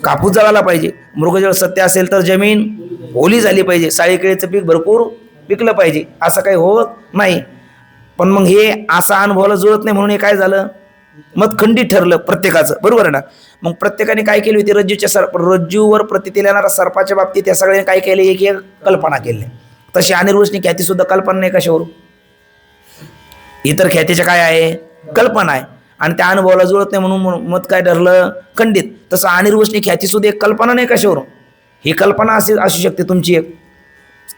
कापूस जळाला पाहिजे. मृगजळ सत्य असेल तर जमीन ओली झाली पाहिजे. साळीकेळीचं पीक भरपूर पिकलं पाहिजे. असं काही होत नाही. पण मग हे असा अनुभवाला जुळत नाही म्हणून हे काय झालं? मत खंडित ठरलं प्रत्येकाचं. बरोबर आहे ना? मग प्रत्येकाने काय केली होती? रज्जूवर प्रतीतील येणारा सर्पाच्या बाबतीत या सगळ्यांनी काय केले? एक एक कल्पना केली. तशी अनिर्वचनीय ख्याती सुद्धा कल्पना नाही कशावरून? इतर ख्यातीच्या काय आहे? कल्पना आहे. आणि त्या अनुभवाला जुळत नाही म्हणून मत काय ठरलं? खंडित. तसं अनिर्वचनीय ख्याती सुद्धा एक कल्पना नाही कशावरून? ही कल्पना असू शकते तुमची एक.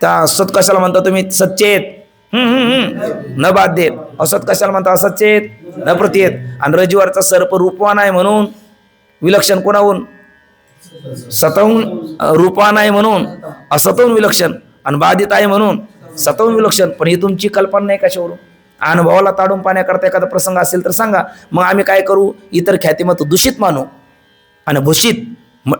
त्या सत कशाला म्हणता तुम्ही? सच्चेत न बाध्य. असत कशाला म्हणता? असच्चेत न प्रतीयेत. आणि रज्जूवरचा सर्प रूपवान आहे म्हणून विलक्षण. कोणाहून? सतहून रूपवान आहे म्हणून असतहून विलक्षण. आणि बाधित आहे म्हणून सतहून विलक्षण. पण ही तुमची कल्पना नाही कशावरून? अनुभवाला ताडून पाहण्याकरता एखादा प्रसंग असेल तर सांगा. मग आम्ही काय करू? इतर ख्यातिमत दूषित मानू आणि भूषित,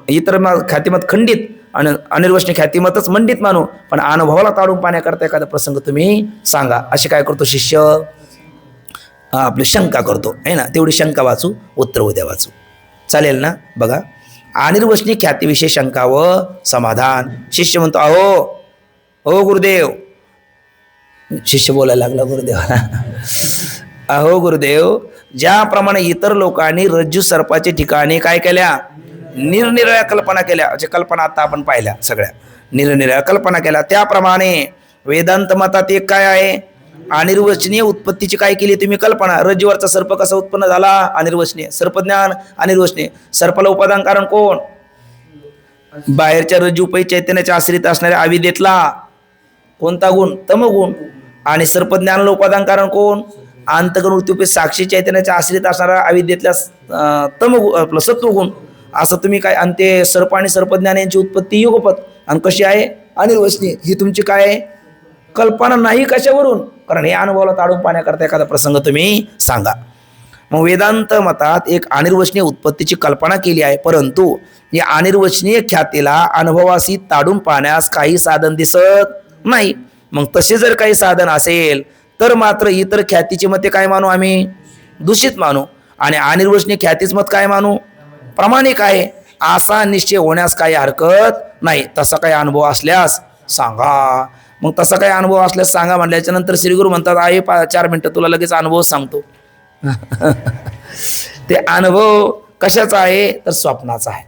इतर ख्यातिमत खंडित आणि अनिर्वचनीय ख्यातिमतच मंडित मानू. पण अनुभवाला ताडून पाहण्याकरता एखादा प्रसंग तुम्ही सांगा. असे काय करतो शिष्य? आपली शंका करतो आहे ना. तेवढी शंका वाचू, उत्तर उद्या वाचू. चालेल ना? बघा, अनिर्वचनीय ख्यातीविषयी शंका व समाधान. शिष्य म्हणतो, अहो गुरुदेव. शिष्य बोलायला लागला गुरुदेवाला. अहो गुरुदेव, ज्याप्रमाणे इतर लोकांनी रज्जू सर्पाच्या ठिकाणी काय केल्या? निरनिराळ्या कल्पना केल्या. म्हणजे कल्पना आता आपण पाहिल्या सगळ्या निरनिराळ्या कल्पना केल्या, त्याप्रमाणे वेदांत मतात एक काय आहे? अनिर्वचनीय उत्पत्तीची काय केली तुम्ही? कल्पना. रज्जूवरचा सर्प कसा उत्पन्न झाला? अनिर्वचनीय. सर्पज्ञान अनिर्वचनीय. सर्पाला उपादान कारण कोण? बाहेरच्या रज्जूपै चैतन्याच्या आश्रित असणाऱ्या अविद्येतला कोणता गुण? तमगुण. आणि सर्पज्ञानाला उपादान कारण कोण? अंतःकरण वृत्तीपै साक्षी चैतन्याच्या आश्रित असणारा अविद्येतला तमगुण, आपलं सत्वगुण. असं तुम्ही काय? आणि ते सर्प आणि सर्पज्ञान यांची उत्पत्ती युगपत. आणि कशी आहे? अनिर्वचनीय. ही तुमची काय आहे? कल्पना नाही कशावरून? कारण हे अनुभवाला ताडून पाहण्याकरता एखादा प्रसंग तुम्ही सांगा. मग वेदांत मतात एक अनिर्वचनीय उत्पत्तीची कल्पना केली आहे, परंतु या अनिर्वचनीय ख्यातीला अनुभवासी ताडून पाहण्यास काही साधन दिसत नाही. मग तसे जर काही साधन असेल तर मात्र इतर ख्यातीची मते काय मानू आम्ही? दूषित मानू. आणि अनिर्वचनीय ख्यातीच मत काय मानू? प्रामाणिक आहे. असा निश्चय होण्यास काही हरकत नाही. तसा काही अनुभव असल्यास सांगा. मग तसा काही अनुभव असल्यास सांगा म्हणल्याच्या नंतर श्रीगुरु म्हणतात, आहे 4 मिनिटं तुला लगेच अनुभव सांगतो. ते अनुभव कशाचा आहे? तर स्वप्नाचा आहे.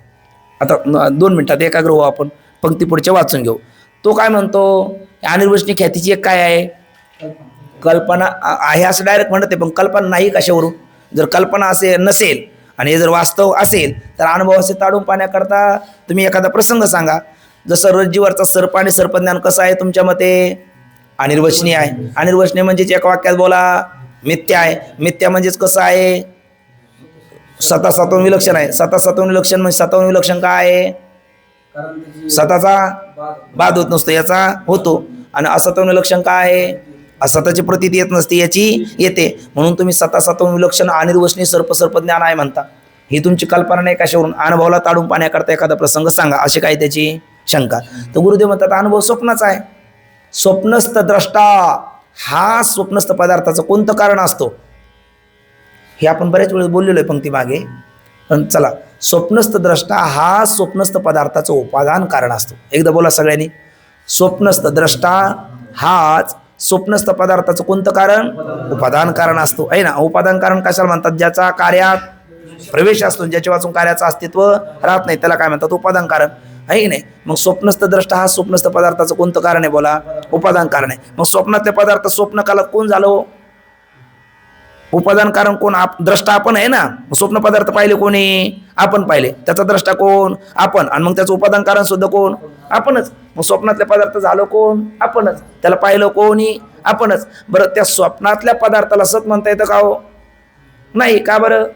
आता 2 मिनिटात एकाग्र हो. आपण पंक्ती पुढच्या वाचून घेऊ. तो काय म्हणतो? अनिर्वचनीय ख्यातीची एक काय आहे? कल्पना आहे असं डायरेक्ट म्हणत आहे, पण कल्पना नाही कशावरून? जर कल्पना नसेल आणि हे जर वास्तव असेल तर अनुभवाचे ताडून पाहण्याकरता तुम्ही एखादा प्रसंग सांगा. जसं रज्जूवरचा सर्प आणि सर्पज्ञान कसं आहे तुमच्या मते? अनिर्वचनीय आहे. अनिर्वचनीय म्हणजेच एका वाक्यात बोला, मिथ्या आहे. मिथ्या म्हणजेच कसं आहे? सत्वून विलक्षण आहे. सत्वून विलक्षण म्हणजे सत्वून विलक्षण काय आहे? सताचा बाद होत नसतो, याचा होतो. आणि असत्वून विलक्षण काय आहे? असताची प्रतीती येत नसते, याची येते. म्हणून तुम्ही सत्वून विलक्षण अनिर्वचनीय सर्पज्ञान आहे म्हणता. ही तुमची कल्पना नाही कशावरून? अनुभवाला ताडून पाहण्याकरता एखादा प्रसंग सांगा. अशी काय त्याची शंका? तर गुरुदेव म्हणतात अनुभव स्वप्नाचा आहे. स्वप्नस्थ द्रष्टा हा स्वप्नस्थ पदार्थाचं कोणतं कारण असतो? हे आपण बऱ्याच वेळेस बोललेलो आहे पंक्ती मागे. पण चला, स्वप्नस्थ द्रष्टा हा स्वप्नस्थ पदार्थाचं उपादान कारण असतो. एकदा बोला सगळ्यांनी. स्वप्नस्थ द्रष्टा हाच स्वप्नस्थ पदार्थाचं कोणतं कारण? उपादान कारण असतो, आहे ना. उपादान कारण कशाला म्हणतात? ज्याचा कार्यात प्रवेश असतो, ज्याच्या वाचून कार्याचं अस्तित्व राहत नाही, त्याला काय म्हणतात? उपादान कारण, आहे की नाही. मग स्वप्नस्थ द्रष्टा हा स्वप्नस्थ पदार्थाचं कोणतं कारण आहे? बोला, उपादान कारण आहे. मग स्वप्नातले पदार्थ स्वप्न कालात कोण झालं? उपादान कारण कोण? द्रष्टा आपण आहे ना. स्वप्न पदार्थ पाहिले कोणी? आपण पाहिले. त्याचा द्रष्टा कोण? आपण. आणि मग त्याचं उपादान कारण सुद्धा कोण? आपणच. मग स्वप्नातले पदार्थ झालं कोण? आपणच. त्याला पाहिलं कोणी? आपणच. बरं, त्या स्वप्नातल्या पदार्थाला सत म्हणता येतं का हो? नाही. का बरं?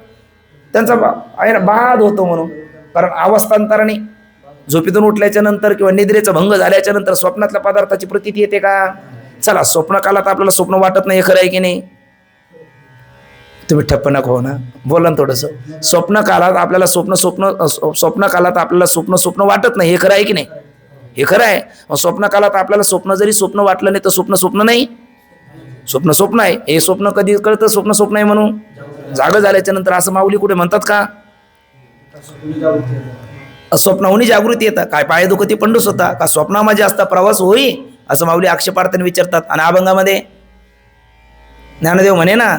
त्यांचा आहे ना बाध होतो म्हणून. कारण अवस्थांतराने झोपेतून उठल्याच्या नंतर किंवा निद्रेचा भंग झाल्याच्या नंतर स्वप्नातल्या पदार्थाची प्रतीती येते का? चला, स्वप्न कालात आपल्याला स्वप्न वाटत नाही, हे खरं आहे की नाही? तुम्ही ठप्प नको हो ना, बोला ना थोडंसं. स्वप्न कालात आपल्याला स्वप्न कालात आपल्याला स्वप्न वाटत नाही, हे खरं आहे की नाही? हे खरं आहे. स्वप्न कालात आपल्याला स्वप्न वाटलं नाही तर स्वप्न नाही. स्वप्न आहे. हे स्वप्न कधी कळतं स्वप्न आहे म्हणून? जागं झाल्याच्या नंतर. असं माऊली कुठे म्हणतात का? स्वप्नाहून जागृती येतात. काय पाय दुखती पंडूस होता का? स्वप्नामध्ये असता प्रवास होई, असं माऊली आक्षेपार्थाने विचारतात. आणि अभंगामध्ये ज्ञानदेव म्हणे ना,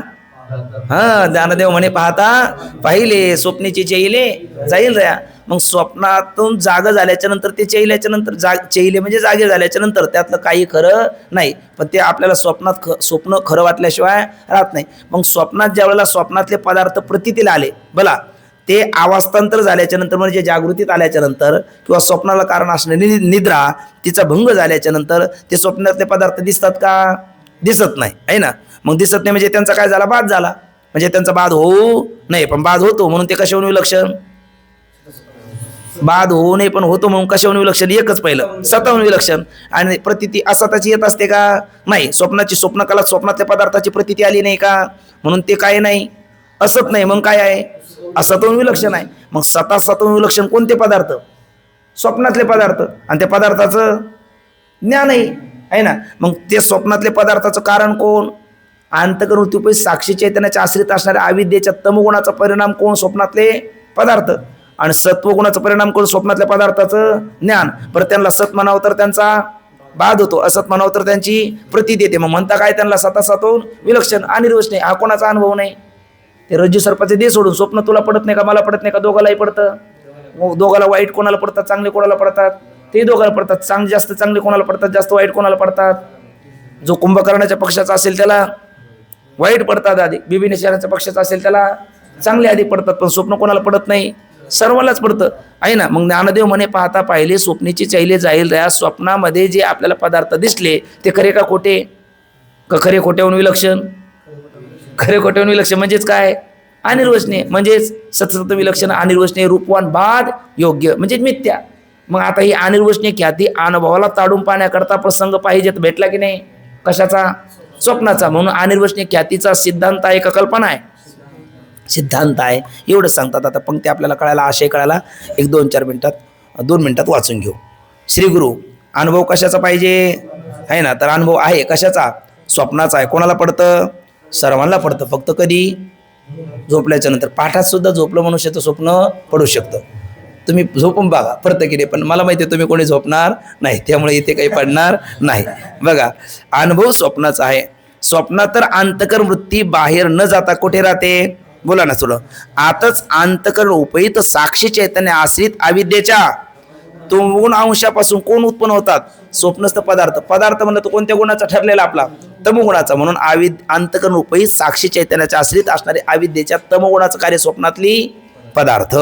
ज्ञानदेव म्हणे, पाहता पाहिले स्वप्नीचे चेहिले जाईल रया. मग स्वप्नातून जागा झाल्याच्या नंतर ते चेहिल्याच्या नंतर चेहिले म्हणजे जागे झाल्याच्या नंतर त्यातलं काही खरं नाही. पण ते आपल्याला स्वप्न खरं वाटल्याशिवाय राहत नाही. मग स्वप्नात ज्या वेळेला स्वप्नातले पदार्थ प्रतीतीला आले, बला ते अवस्थांतर झाल्याच्या नंतर म्हणजे जागृतीत आल्याच्या नंतर किंवा स्वप्नाला कारण असणारी निद्रा तिचा भंग झाल्याच्या नंतर ते स्वप्नातले पदार्थ दिसतात का? दिसत नाही, आहे ना. मग दिसत नाही म्हणजे त्यांचा काय झाला? बाध झाला. म्हणजे त्यांचा बाध होऊ नाही, पण बाध होतो म्हणून ते कशावरून विलक्षण? बाध होऊ नये पण होतो म्हणून कशावरून विलक्षण? एकच पहिलं, सतावून विलक्षण. आणि प्रतीती असताची येत असते का? नाही. स्वप्न कालात स्वप्नातल्या पदार्थाची प्रतीती आली नाही का? म्हणून ते काय नाही? असत नाही. मग काय आहे? असतून विलक्षण आहे. मग सतावून विलक्षण कोणते पदार्थ? स्वप्नातले पदार्थ. आणि त्या पदार्थाचं ज्ञानही आहे ना. मग ते स्वप्नातले पदार्थाचं कारण कोण? अंतःकरणवृत्तीपैकी साक्षी चैतन्याच्या आश्रित असणाऱ्या अविद्येच्या तमगुणाचा परिणाम कोण? स्वप्नातले पदार्थ. आणि सत्वगुणाचा परिणाम कोण? स्वप्नातल्या पदार्थाचं ज्ञान. बरं, त्यांना सत म्हणावं तर त्यांचा बाध होतो, असत म्हणावं तर त्यांची प्रतीती येते. मग म्हणता काय? त्यांना सतासतून विलक्षण अनिर्वचनीय. हा कोणाचा अनुभव नाही? ते रज्जू सर्पाचे दे सोडून. स्वप्न तुला पडत नाही का? मला पडत नाही का? दोघालाही पडतं. दोघाला वाईट कोणाला पडतात? चांगले कोणाला पडतात? ते दोघाला पडतात. जास्त चांगले कोणाला पडतात? जास्त वाईट कोणाला पडतात? जो कुंभकर्णाच्या पक्षाचा असेल त्याला वाईट पडतात अधिक, बिबिनिशाच्या पक्षाचा असेल त्याला चांगले अधिक पडतात. पण स्वप्न कोणाला पडत नाही? सर्वांनाच पडतं, आहे ना. मग ज्ञानदेव म्हणे, पाहता पाहिले स्वप्नीचे चैले जाईल रया. स्वप्नामध्ये जे आपल्याला पदार्थ दिसले ते खरे का खोटे? का खरे खोट्याहून विलक्षण? खरे खोट्याहून विलक्षण म्हणजेच काय? अनिर्वचनीय. म्हणजेच सतसत विलक्षण अनिर्वचनीय रूपवान बाद योग्य म्हणजे मिथ्या. मग आता ही अनिर्वचनीय ख्याती अनुभवाला ताडून पाहण्याकरता प्रसंग पाहिजेत. भेटला की नाही? कशाचा? स्वप्नाचा. म्हणून अनिर्वचनीय ख्यातीचा सिद्धांत आहे का कल्पना आहे? सिद्धांत आहे. एवढं सांगतात. आता पंक्ती आपल्याला कळायला, आशय कळायला 1-2-4 मिनिटात 2 मिनिटात वाचून घेऊ. श्री गुरु, अनुभव कशाचा पाहिजे? आहे ना. तर अनुभव आहे कशाचा? स्वप्नाचा आहे. कोणाला पडतं? सर्वांना पडतं. फक्त कधी? झोपल्याच्या नंतर. पाठात सुद्धा झोपलं मनुष्याचं स्वप्न पडू शकतं. तुम्ही झोपून बघा पडतं की नाही. पण मला माहिती आहे तुम्ही कोणी झोपणार नाही, त्यामुळे इथे काही पडणार नाही. बघा, अनुभव स्वप्नाचा आहे. स्वप्नात तर अंतःकरण वृत्ती बाहेर न जाता कुठे राहते? बोला ना थोडं. आताच अंतःकरण उपहित साक्षी चैतन्य आश्रित अविद्येच्या तमगुण अंशापासून कोण उत्पन्न होतात? स्वप्नस्थ पदार्थ. पदार्थ म्हणलं तर कोणत्या गुणाचा ठरलेला? आपला तमगुणाचा. म्हणून अंतःकरण उपहित साक्षी चैतन्याच्या आश्रित असणारे अविद्येच्या तमगुणाचं कार्य स्वप्नातली पदार्थ.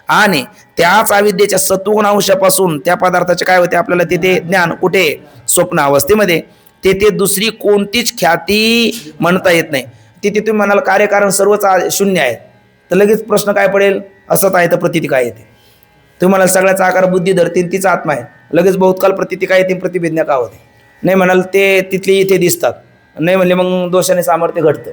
आणि त्याच अविद्येच्या सत्वगुण अंशापासून त्या पदार्थाचे काय होते? आपल्याला तिथे ज्ञान. कुठे? स्वप्न अवस्थेमध्ये. तेथे दुसरी कोणतीच ख्याती म्हणता येत नाही. तिथे तुम्ही म्हणाल कार्यकारण सर्वच शून्य आहे, तर लगेच प्रश्न काय पडेल? असत आहे तर प्रतीती काय येते? तुम्ही म्हणाल सगळ्याचा आकार बुद्धी धरतील तिचा आत्मा आहे, लगेच बहुतकाल प्रतीती काय येते? प्रतिभिज्ञा का होते? नाही म्हणाल ते तिथले इथे दिसतात. नाही म्हणले मग दोषाने सामर्थ्य घडतं.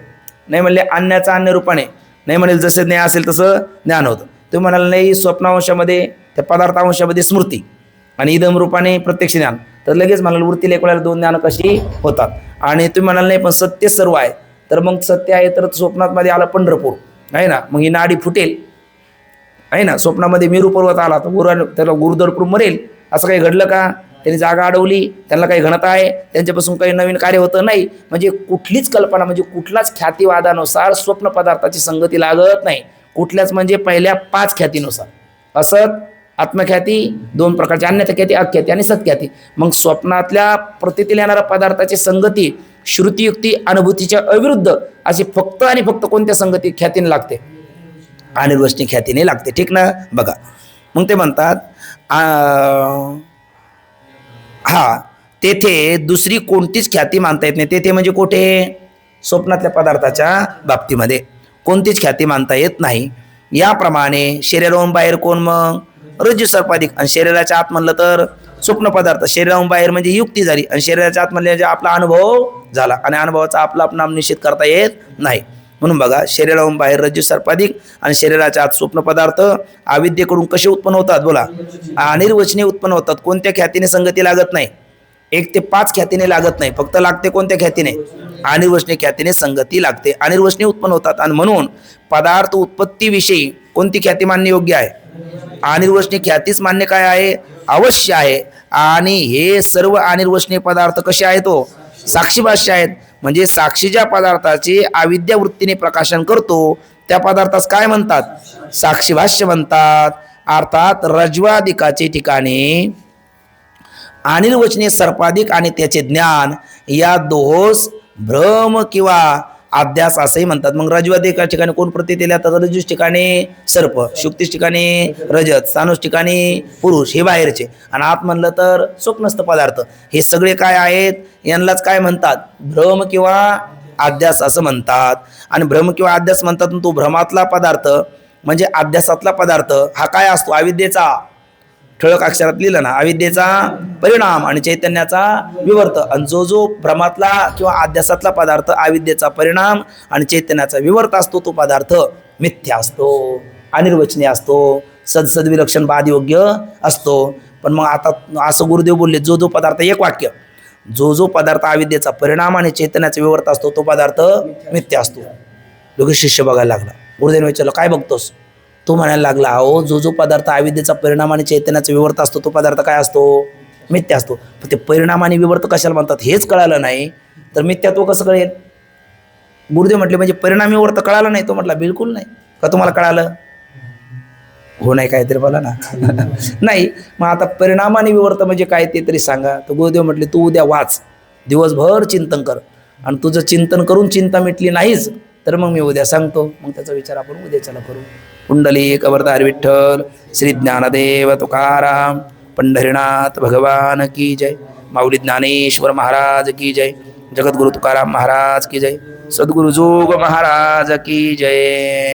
नाही म्हणले अन्याचा अन्य रूपाने. नाही म्हणेल जसे ज्ञान असेल तसं ज्ञान होतं. तुम्ही म्हणाल नाही स्वप्नांशामध्ये त्या पदार्थांशामध्ये स्मृती आणि इदम रूपाने प्रत्यक्ष ज्ञान, तर लगेच म्हणाल वृत्तीला एक वेळेला 2 ज्ञान कशी होतात? आणि तुम्ही म्हणाल नाही पण सत्य सर्व आहे, तर मग सत्य आहे तर स्वप्नामध्ये आला पंढरपूर, आहे ना. मग ही नाडी फुटेल, आहे ना. स्वप्नामध्ये मेरू पर्वत आला तर त्याला गुरुदरपूर मरेल. असं काही घडलं का? त्यांनी जागा अडवली, त्यांना काही घनता आहे, त्यांच्यापासून काही नवीन कार्य होतं नाही. म्हणजे कुठलीच कल्पना म्हणजे कुठलाच ख्यातीवादानुसार स्वप्न पदार्थाची संगती लागत नाही. कुठल्याच म्हणजे पहिल्या 5 ख्यातीनुसार. असत, आत्मख्याती दोन प्रकारची, अन्यथा ख्याती, अख्याती आणि सत्ख्याती. मग स्वप्नातल्या प्रतीतील येणाऱ्या पदार्थाची संगती श्रुतियुक्ती अनुभूतीच्या अविरुद्ध अशी फक्त आणि फक्त कोणत्या संगती? ख्यातीने लागते, अनिर्वचनीय ख्यातीने लागते. ठीक ना? बघा मग ते म्हणतात हा तेथे दुसरी कोणतीच ख्याती मानता येत नाही. तेथे म्हणजे कुठे? स्वप्नातल्या पदार्थाच्या बाबतीमध्ये कोणतीच ख्याती मानता येत नाही. याप्रमाणे शरीराहून बाहेर कोण? मग रज्जू सर्पाधिक. आणि शरीराच्या आत म्हणलं तर स्वप्न पदार्थ. शरीराहून बाहेर म्हणजे युक्ती झाली, आणि शरीराच्या आत म्हणजे आपला अनुभव झाला, आणि अनुभवाचा आपला नाम निश्चित करता येत नाही. म्हणून बघा, शरीराहून बाहेर रज्जू सर्पाधिक आणि शरीराच्या आत स्वप्न पदार्थ अविद्येकडून कसे उत्पन्न होतात? बोला. अनिर्वचनीय उत्पन्न होतात. कोणत्या ख्यातीने संगती लागत नाही? 1 ते 5 ख्यातीने लागत नाही, फक्त लागते कोणत्या ख्यातीने? अनिर्वचनीय ख्यातीने संगती लागते, अनिर्वचनीय उत्पन्न होतात. आणि म्हणून पदार्थ उत्पत्तीविषयी कोणती ख्याती मान्य योग्य आहे? अनिर्वचनीय ख्यातीच मान्य काय आहे? अवश्य आहे. आणि हे सर्व अनिर्वचनीय पदार्थ कसे आहेत? तो साक्षीभाष्य आहेत. म्हणजे साक्षी ज्या पदार्थाचे अविद्या वृत्तीने प्रकाशन करतो त्या पदार्थास काय म्हणतात? साक्षीभाष्य म्हणतात. अर्थात रज्वादिकाचे ठिकाणी अनिर्वचनीय सर्पाधिक आणि त्याचे ज्ञान या दोहोस भ्रम किंवा अध्यास असंही म्हणतात. मग रज्वादिका ठिकाणी कोण प्रतीत येईल? आता रज्जूस ठिकाणी सर्प, शुक्तीस ठिकाणी रजत, सानुस ठिकाणी पुरुष, हे बाहेरचे. आणि आत म्हणलं तर स्वप्नस्थ पदार्थ. हे सगळे काय आहेत? यांनाच काय म्हणतात? भ्रम किंवा अध्यास असं म्हणतात. आणि भ्रम किंवा अध्यास म्हणतात. तो भ्रमातला पदार्थ म्हणजे अध्यासातला पदार्थ हा काय असतो? अविद्येचा, ठळक अक्षरात लिहिलं ना, अविद्येचा परिणाम आणि चैतन्याचा विवर्त. आणि जो भ्रमातला किंवा अध्यासातला पदार्थ अविद्येचा परिणाम आणि चैतन्याचा विवर्त असतो तो पदार्थ मिथ्या असतो, अनिर्वचनीय असतो, सदसद्विलक्षण बादयोग्य असतो. पण मग आता असं गुरुदेव बोलले, जो पदार्थ, एक वाक्य, जो पदार्थ अविद्येचा परिणाम आणि चैतन्याचा विवर्त असतो तो पदार्थ मिथ्या असतो. दोघे शिष्य बघायला लागला. गुरुदेव विचारलं, काय बघतोस? तो म्हणायला लागला, अहो जो पदार्थ अविद्येचा परिणाम आणि चैतन्याचा विवर्त असतो तो पदार्थ काय असतो? मिथ्या असतो. पण ते परिणाम आणि विवर्त कशाला म्हणतात हेच कळालं नाही तर मिथ्यात्व कसं कळेल? गुरुदेव म्हटले, म्हणजे परिणाम विवर्त कळालं नाही? तो म्हटला, बिलकुल नाही. का तुम्हाला कळालं? हो, नाही काहीतरी बोला ना. नाही. मग आता परिणाम आणि विवर्त म्हणजे काय ते तरी सांगा. तर गुरुदेव म्हटले, तू उद्या वाच, दिवसभर चिंतन कर, आणि तुझं चिंतन करून चिंता मिटली नाहीच तर मग मी उद्या सांगतो. मग त्याचा विचार आपण उद्याच्याला करू. पुंडलिक अवतार विठ्ठल, श्री ज्ञानदेव तुकाराम, पंढरीनाथ भगवान की जय. माऊली ज्ञानेश्वर महाराज की जय. जगद्गुरु तुकाराम महाराज की जय. सद्गुरु जोग महाराज की जय.